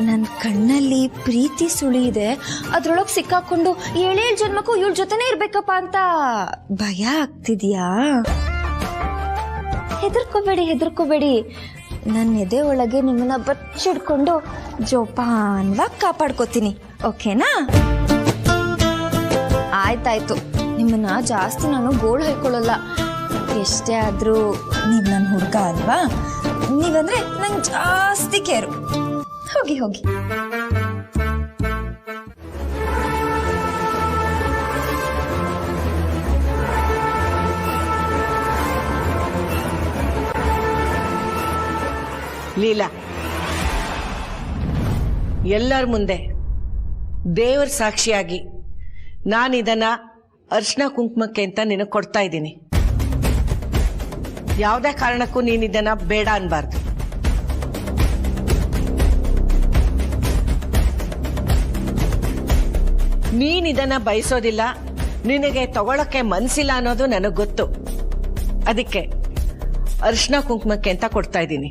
ನನ್ನ ಕಣ್ಣಲ್ಲಿ ಪ್ರೀತಿ ಸುಳಿ ಇದೆ, ಅದ್ರೊಳಗೆ ಸಿಕ್ಕಾಕೊಂಡು 7 ಜನ್ಮಕ್ಕೂ ಇವಳ ಜೊತೆನೇ ಇರ್ಬೇಕಪ್ಪ ಅಂತ ಭಯ ಆಗ್ತಿದ್ಯಾ? ಹೆದರ್ಕೋಬೇಡಿ. ನನ್ನ ಎದೆ ಒಳಗೆ ನಿಮ್ಮನ್ನ ಬಚ್ಚಿಡ್ಕೊಂಡು ಜೋಪಾನ್ವಾಗಿ ಕಾಪಾಡ್ಕೋತೀನಿ. ಓಕೆನಾ? ಆಯ್ತಾಯ್ತು. ನಿಮ್ಮನ್ನ ಜಾಸ್ತಿ ನಾನು ಗೋಳು ಹೇಳ್ಕೊಳ್ಳಲ್ಲ. ಎಷ್ಟೇ ಆದ್ರೂ ನೀವ್ ನನ್ನ ಹುಡುಗ ಅಲ್ವಾ? ನೀವಂದ್ರೆ ನಂಗೆ ಜಾಸ್ತಿ ಕೇರು. ಹೋಗಿ.
ಲೀಲಾ, ಎಲ್ಲರ ಮುಂದೆ ದೇವರ ಸಾಕ್ಷಿಯಾಗಿ ನಾನಿದನ್ನ ಅರ್ಶಿನ ಕುಂಕುಮಕ್ಕೆ ಅಂತ ನಿನಗೆ ಕೊಡ್ತಾ ಇದ್ದೀನಿ. ಯಾವುದೇ ಕಾರಣಕ್ಕೂ ನೀನಿದನ್ನ ಬೇಡ ಅನ್ಬಾರ್ದು. ನೀನಿದನ್ನ ಬಯಸೋದಿಲ್ಲ, ನಿನಗೆ ತಗೊಳಕ್ಕೆ ಮನ್ಸಿಲ್ಲ ಅನ್ನೋದು ನನಗೆ ಗೊತ್ತು. ಅದಕ್ಕೆ ಅರ್ಶಿನ ಕುಂಕುಮಕ್ಕೆ ಅಂತ ಕೊಡ್ತಾ ಇದ್ದೀನಿ.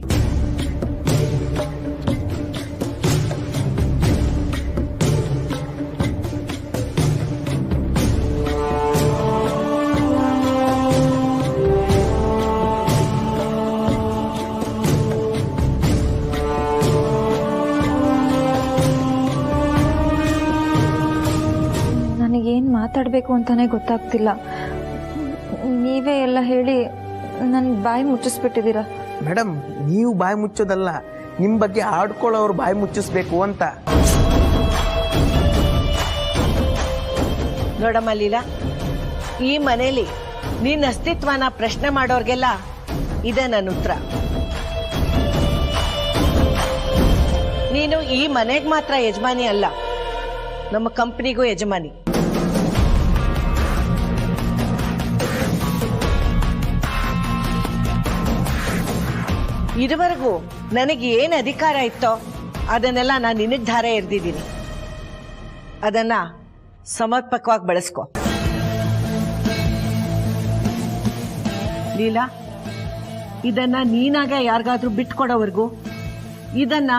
ನನಗೇನು ಮಾತಾಡಬೇಕು ಅಂತಾನೆ ಗೊತ್ತಾಗ್ತಿಲ್ಲ. ನೀವೇ ಎಲ್ಲ ಹೇಳಿ ನನ್ನ ಬಾಯಿ ಮುಚ್ಚಿಸ್ಬಿಟ್ಟಿದ್ದೀರಾ.
ಮೇಡಮ್, ನೀವು ಬಾಯಿ ಮುಚ್ಚೋದಲ್ಲ, ನಿಮ್ಮ ಬಗ್ಗೆ ಆಡ್ಕೊಳ್ಳೋರು ಬಾಯಿ ಮುಚ್ಚಿಸ್ಬೇಕು ಅಂತ.
ನೋಡಮ್ಮ ಲೀಲಾ, ಈ ಮನೇಲಿ ನಿನ್ನ ಅಸ್ತಿತ್ವನ ಪ್ರಶ್ನೆ ಮಾಡೋರ್ಗೆಲ್ಲ ಇದೆ ನನ್ನ ಉತ್ತರ. ನೀನು ಈ ಮನೆಗೆ ಮಾತ್ರ ಯಜಮಾನಿ ಅಲ್ಲ, ನಮ್ಮ ಕಂಪನಿಗೂ ಯಜಮಾನಿ. ಇದುವರೆಗೂ ನನಗೆ ಏನು ಅಧಿಕಾರ ಇತ್ತೋ ಅದನ್ನೆಲ್ಲ ನಾನು ನಿನಗೆ ಧಾರೆ ಎರೆದಿದ್ದೀನಿ. ಅದನ್ನ ಸಮರ್ಪಕವಾಗಿ ಬಳಸ್ಕೊ. ಲೀಲಾ, ಇದನ್ನ ನೀನಾಗ ಯಾರಿಗಾದ್ರೂ ಬಿಟ್ಕೊಡೋವರೆಗೂ ಇದನ್ನ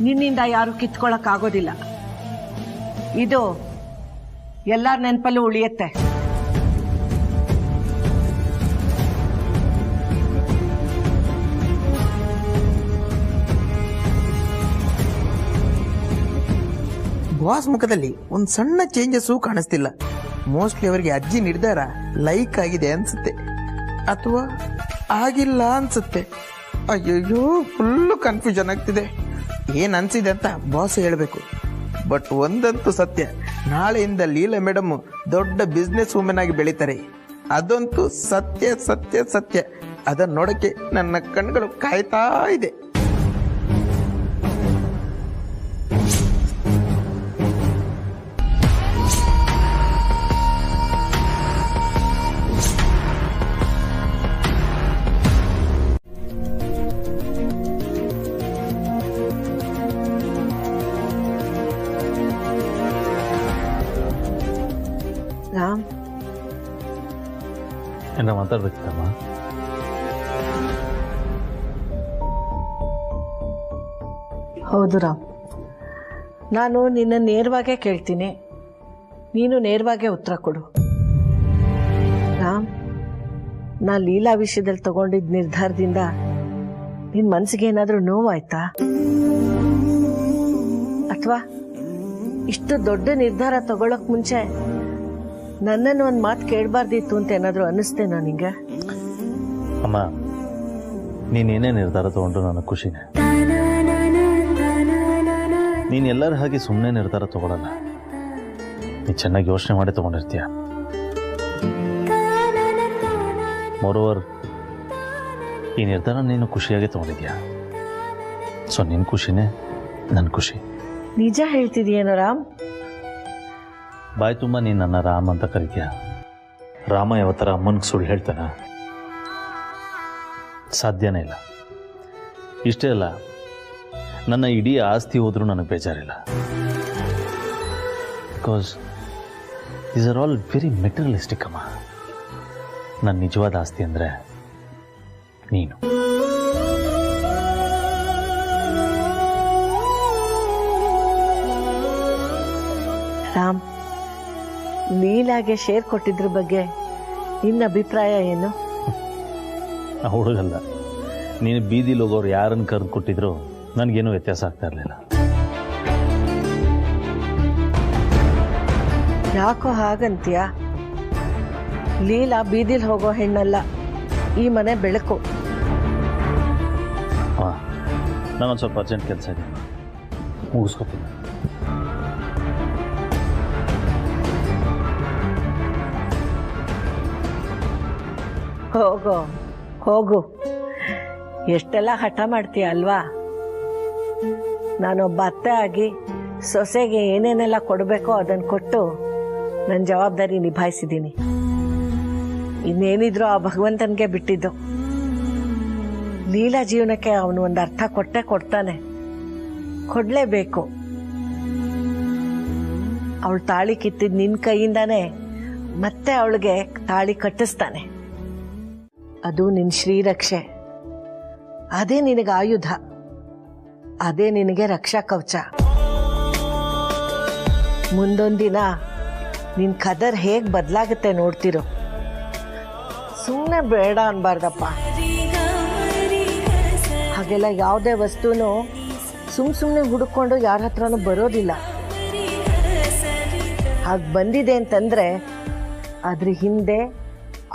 ನಿನ್ನಿಂದ ಯಾರು ಕಿತ್ಕೊಳಕ್ ಆಗೋದಿಲ್ಲ. ಇದು ಎಲ್ಲಾರ ನೆನಪಲ್ಲೂ ಉಳಿಯುತ್ತೆ.
ಬಾಸ್ ಮುಖದಲ್ಲಿ ಒಂದು ಸಣ್ಣ ಚೇಂಜಸ್ಸು ಕಾಣಿಸ್ತಿಲ್ಲ. ಮೋಸ್ಟ್ಲಿ ಅವರಿಗೆ ಅಜ್ಜಿ ನಿರ್ಧಾರ ಲೈಕ್ ಆಗಿದೆ ಅನ್ಸುತ್ತೆ, ಅಥವಾ ಆಗಿಲ್ಲ ಅನ್ಸುತ್ತೆ. ಅಯ್ಯಯ್ಯೋ, ಫುಲ್ಲು ಕನ್ಫ್ಯೂಷನ್ ಆಗ್ತಿದೆ. ಏನು ಅನ್ಸಿದೆ ಅಂತ ಬಾಸ್ ಹೇಳಬೇಕು. ಬಟ್ ಒಂದಂತೂ ಸತ್ಯ, ನಾಳೆಯಿಂದ ಲೀಲಾ ಮೇಡಮ್ ದೊಡ್ಡ ಬಿಸ್ನೆಸ್ ವುಮೆನ್ ಆಗಿ ಬೆಳೀತಾರೆ. ಅದಂತೂ ಸತ್ಯ ಸತ್ಯ ಸತ್ಯ. ಅದನ್ನ ನೋಡಕ್ಕೆ ನನ್ನ ಕಣ್ಗಳು ಕಾಯ್ತಾ ಇದೆ.
ರಾಮ್,
ಏನ ಮಾತಾಡ್ಬೇಕಮ್ಮ?
ಹೌದು ರಾಮ್, ನಾನು ನಿನ್ನ ನೇರವಾಗೇ ಕೇಳ್ತೀನಿ, ನೀನು ನೇರವಾಗೇ ಉತ್ತರ ಕೊಡು. ರಾಮ್, ನಾ ಲೀಲಾ ವಿಷಯದಲ್ಲಿ ತಗೊಂಡಿದ್ದ ನಿರ್ಧಾರದಿಂದ ನಿನ್ನ ಮನಸ್ಸಿಗೆ ಏನಾದರೂ ನೋವಾಯ್ತಾ? ಅಥವಾ ಇಷ್ಟು ದೊಡ್ಡ ನಿರ್ಧಾರ ತಗೊಳಕ್ ಮುಂಚೆ ನನ್ನನ್ನು ಒಂದು ಮಾತು ಕೇಳಬಾರ್ದಿತ್ತು ಅಂತ ಏನಾದರೂ ಅನ್ನಿಸ್ತೇನೋ ನಿಂಗೆ?
ಅಮ್ಮ, ನೀನೇನೇ ನಿರ್ಧಾರ ತಗೊಂಡು ನನಗೆ ಖುಷಿನೇ. ನೀನು ಎಲ್ಲರ ಹಾಗೆ ಸುಮ್ಮನೆ ನಿರ್ಧಾರ ತಗೊಳ್ಳಲ್ಲ. ನೀ ಚೆನ್ನಾಗಿ ಯೋಚನೆ ಮಾಡಿ ತಗೊಂಡಿರ್ತೀಯ. ಮೋರೋವರ್, ಈ ನಿರ್ಧಾರ ನೀನು ಖುಷಿಯಾಗಿ ತಗೊಂಡಿದ್ಯಾ. ಸೊ ನಿನ್ನ ಖುಷಿನೇ ನನ್ನ ಖುಷಿ.
ನಿಜ ಹೇಳ್ತಿದೀಯೇನೋ ರಾಮ್?
ಬಾಯಿ ತುಂಬ ನೀನು ನನ್ನ ರಾಮ್ ಅಂತ ಕರಿತೀಯ. ರಾಮ ಯಾವತ್ತರ ಅಮ್ಮನಿಗೆ ಸುಳ್ಳು ಹೇಳ್ತಾನ? ಸಾಧ್ಯನೇ ಇಲ್ಲ. ಇಷ್ಟೇ ಅಲ್ಲ, ನನ್ನ ಇಡೀ ಆಸ್ತಿ ಹೋದರೂ ನನಗೆ ಬೇಜಾರಿಲ್ಲ. Because these are all very materialistic ಅಮ್ಮ. ನನ್ನ ನಿಜವಾದ ಆಸ್ತಿ ಅಂದರೆ ನೀನು.
ರಾಮ್, ಲೀಲಾಗೆ ಶೇರ್ ಕೊಟ್ಟಿದ್ರ ಬಗ್ಗೆ ನಿನ್ನ ಅಭಿಪ್ರಾಯ ಏನು?
ಹುಡುಗಲ್ಲ, ನೀನು ಬೀದಿಲಿ ಹೋಗೋರು ಯಾರನ್ನು ಕರೆದು ಕೊಟ್ಟಿದ್ರು ನನಗೇನು ವ್ಯತ್ಯಾಸ ಆಗ್ತಾ ಇರಲಿಲ್ಲ.
ಯಾಕೋ ಹಾಗಂತೀಯ? ಲೀಲಾ ಬೀದಿಲಿ ಹೋಗೋ ಹೆಣ್ಣಲ್ಲ, ಈ ಮನೆ ಬೆಳಕು.
ಹಾಂ, ನಾನೊಂದು ಸ್ವಲ್ಪ ಅರ್ಜೆಂಟ್ ಕೆಲಸ ಇದೆ, ಮುಗಿಸ್ಕೊತೀನಿ.
ಹೋಗೋ ಹೋಗು, ಎಷ್ಟೆಲ್ಲ ಹಠ ಮಾಡ್ತೀಯ ಅಲ್ವಾ? ನಾನೊಬ್ಬ ಅತ್ತೆ ಆಗಿ ಸೊಸೆಗೆ ಏನೇನೆಲ್ಲ ಕೊಡಬೇಕೋ ಅದನ್ನು ಕೊಟ್ಟು ನನ್ನ ಜವಾಬ್ದಾರಿ ನಿಭಾಯಿಸಿದ್ದೀನಿ. ಇನ್ನೇನಿದ್ರು ಆ ಭಗವಂತನಿಗೆ ಬಿಟ್ಟಿದ್ದು. ಲೀಲಾ ಜೀವನಕ್ಕೆ ಅವನು ಒಂದು ಅರ್ಥ ಕೊಟ್ಟೆ ಕೊಡ್ತಾನೆ, ಕೊಡಲೇಬೇಕು. ಅವಳು ತಾಳಿ ಕಿತ್ತಿದ್ ನಿನ್ನ ಕೈಯಿಂದಾನೆ ಮತ್ತೆ ಅವಳಿಗೆ ತಾಳಿ ಕಟ್ಟಿಸ್ತಾನೆ. ಅದು ನಿನ್ನ ಶ್ರೀರಕ್ಷೆ, ಅದೇ ನಿನಗೆ ಆಯುಧ, ಅದೇ ನಿನಗೆ ರಕ್ಷಾ ಕವಚ. ಮುಂದೊಂದಿನ ನಿನ್ನ ಕದರ್ ಹೇಗೆ ಬದಲಾಗುತ್ತೆ ನೋಡ್ತಿರೋ. ಸುಮ್ಮನೆ ಬೇಡ ಅನ್ಬಾರ್ದಪ್ಪ. ಹಾಗೆಲ್ಲ ಯಾವುದೇ ವಸ್ತುನೂ ಸುಮ್ಮನೆ ಹುಡುಕೊಂಡು ಯಾರ ಹತ್ರನೂ ಬರೋದಿಲ್ಲ. ಹಾಗೆ ಬಂದಿದೆ ಅಂತಂದ್ರೆ ಅದ್ರ ಹಿಂದೆ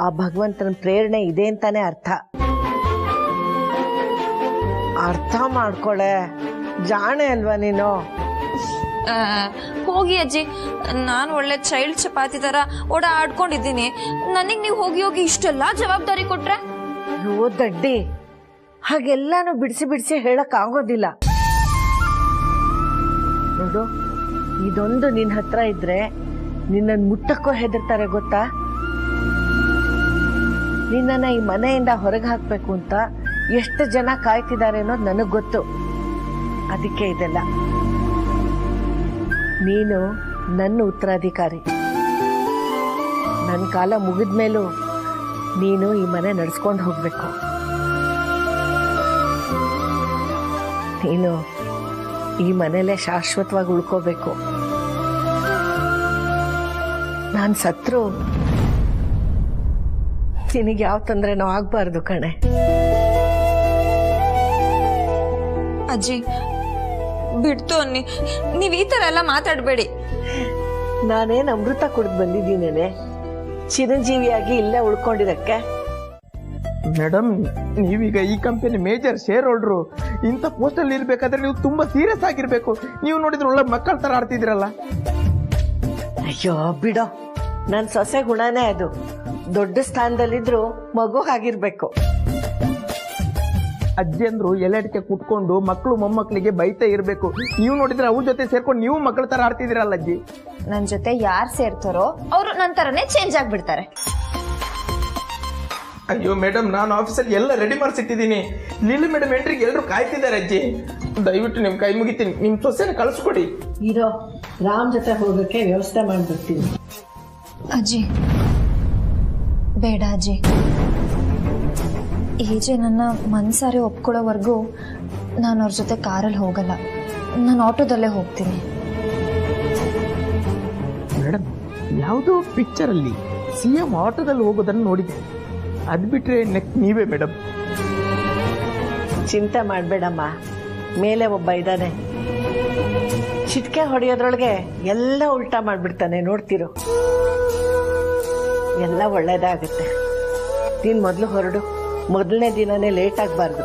ಆ ಭಗವಂತನ ಪ್ರೇರಣೆ ಇದೆ ಅಂತಾನೆ ಅರ್ಥ. ಅರ್ಥ ಮಾಡ್ಕೊಳೆ, ಜಾಣೆ ಅಲ್ವಾ ನೀನು?
ಹೋಗಿ ಅಜ್ಜಿ, ನಾನು ಒಳ್ಳೆ ಚೈಲ್ಡ್ ಚಪಾತಿ ತರ ಓಡಾಡ್ಕೊಂಡಿದ್ದೀನಿ. ನನಗ್ ನೀವು ಹೋಗಿ ಹೋಗಿ ಇಷ್ಟೆಲ್ಲ ಜವಾಬ್ದಾರಿ ಕೊಟ್ರೆ?
ಅಯ್ಯೋ ದಡ್ಡಿ, ಹಾಗೆಲ್ಲಾನು ಬಿಡಿಸಿ ಬಿಡಿಸಿ ಹೇಳಕ್ ಆಗೋದಿಲ್ಲ ನೋಡು. ಇದೊಂದು ನಿನ್ನ ಹತ್ರ ಇದ್ರೆ ನಿನ್ನನ್ನು ಮುಟ್ಟಕ್ಕೋ ಹೆದರ್ತಾರೆ ಗೊತ್ತಾ? ನಿನ್ನನ್ನ ಈ ಮನೆಯಿಂದ ಹೊರಗೆ ಹಾಕ್ಬೇಕು ಅಂತ ಎಷ್ಟು ಜನ ಕಾಯ್ತಿದ್ದಾರೆ ಅನ್ನೋದು ನನಗ್ ಗೊತ್ತು. ಅದಕ್ಕೆ ಇದೆಲ್ಲ. ನೀನು ನನ್ನ ಉತ್ತರಾಧಿಕಾರಿ. ನನ್ನ ಕಾಲ ಮುಗಿದ್ಮೇಲೂ ನೀನು ಈ ಮನೆ ನಡೆಸ್ಕೊಂಡು ಹೋಗ್ಬೇಕು. ನೀನು ಈ ಮನೇಲೆ ಶಾಶ್ವತವಾಗಿ ಉಳ್ಕೋಬೇಕು. ನಾನು ಸತ್ರು ನಿನಗೆ ಯಾವ ತೊಂದರೆನೂ ಆಗ್ಬಾರ್ದು ಕಣೆ.
ಅಜ್ಜಿ ಬಿಡ್ತು ಅನ್ನಿ, ನೀವ್ ಈ ತರ ಎಲ್ಲ ಮಾತಾಡ್ಬೇಡಿ.
ನಾನೇನು ಅಮೃತ ಕುಡಿದು ಬಂದಿದ್ದೀನೇನೆ ಚಿರಂಜೀವಿಯಾಗಿ ಇಲ್ಲೇ ಉಳ್ಕೊಂಡಿರಕ್ಕೆ?
ಮೇಡಮ್, ನೀವೀಗ ಈ ಕಂಪನಿ ಮೇಜರ್ ಶೇರ್ ಹೋಲ್ಡ್ರು. ಇಂಥ ಪೋಸ್ಟಲ್ಲಿ ಇರ್ಬೇಕಾದ್ರೆ ನೀವು ತುಂಬಾ ಸೀರಿಯಸ್ ಆಗಿರ್ಬೇಕು. ನೀವು ನೋಡಿದ್ರೆ ಒಳ್ಳೆ ಮಕ್ಕಳ ತರ ಆಡ್ತಿದ್ರಲ್ಲ.
ಅಯ್ಯೋ ಬಿಡೋ, ನನ್ನ ಸೊಸೆ ಗುಣನೇ ಅದು. ದೊಡ್ಡ ಸ್ಥಾನದಲ್ಲಿದ್ರು ಮಗು ಆಗಿರ್ಬೇಕು.
ಅಜ್ಜಿಯಂದ್ರು ಎಲ್ಲೆಡಕ್ಕೆ ಕುತ್ಕೊಂಡು ಮಕ್ಕಳು ಮೊಮ್ಮಕ್ಕಳಿಗೆ ಬೈತಾ ಇರ್ಬೇಕು. ನೀವು ನೋಡಿದ್ರೆ ಅವ್ರ ಜೊತೆ ಸೇರ್ಕೊಂಡು ನೀವು ಮಕ್ಕಳ ತರ ಆಡ್ತಿದ್ದೀರಲ್ಲ ಅಜ್ಜಿ.
ನನ್ ಜೊತೆ ಯಾರು ಸೇರ್ತಾರೋ ಅವರು ನನ್ನ ತರನೇ ಚೇಂಜ್ ಆಗ್ಬಿಡ್ತಾರೆ.
ಅಯ್ಯೋ ಮೇಡಮ್, ನಾನು ಆಫೀಸಲ್ಲಿ ಎಲ್ಲ ರೆಡಿ ಮಾಡಿಸಿಟ್ಟಿದ್ದೀನಿ. ಲೀಲಾ ಮೇಡಮ್ ಎಂಟ್ರಿಗೆ ಎಲ್ಲರೂ ಕಾಯ್ತಿದ್ದಾರೆ ಅಜ್ಜಿ. ದಯವಿಟ್ಟು ನಿಮ್ ಕೈ ಮುಗಿತೀನಿ, ನಿಮ್ ಸೊಸೆನ ಕಳಿಸ್ಕೊಡಿ.
ಇರೋ, ರಾಮ್ ಜೊತೆ ಹೋಗಕ್ಕೆ ವ್ಯವಸ್ಥೆ ಮಾಡ್ಬಿಡ್ತೀನಿ.
ಅಜ್ಜಿ ಬೇಡ ಅಜ್ಜಿ, ಏಜೆ ನನ್ನ ಮನ್ಸಾರೆ ಒಪ್ಕೊಳ್ಳೋವರೆಗೂ ನಾನು ಅವ್ರ ಜೊತೆ ಕಾರಲ್ಲಿ ಹೋಗಲ್ಲ. ನಾನು ಆಟೋದಲ್ಲೇ ಹೋಗ್ತೀನಿ.
ಮೇಡಮ್, ಯಾವುದೋ ಪಿಕ್ಚರ್ ಅಲ್ಲಿ CM ಆಟೋದಲ್ಲಿ ಹೋಗೋದನ್ನು ನೋಡಿದೆ. ಅದ್ ಬಿಟ್ರೆ ನೆಕ್ಸ್ಟ್ ನೀವೇ ಮೇಡಮ್.
ಚಿಂತೆ ಮಾಡಬೇಡಮ್ಮ, ಮೇಲೆ ಒಬ್ಬ ಇದ್ದಾನೆ. ಚಿಟ್ಕೆ ಹೊಡೆಯೋದ್ರೊಳಗೆ ಎಲ್ಲ ಉಲ್ಟಾ ಮಾಡ್ಬಿಡ್ತಾನೆ, ನೋಡ್ತಿರೋ. ಎಲ್ಲ ಒಳ್ಳೇದಾಗುತ್ತೆ. ನೀನು ಮೊದಲು ಹೊರಡು. ಮೊದಲನೇ ದಿನನೇ ಲೇಟ್ ಆಗಬಾರ್ದು.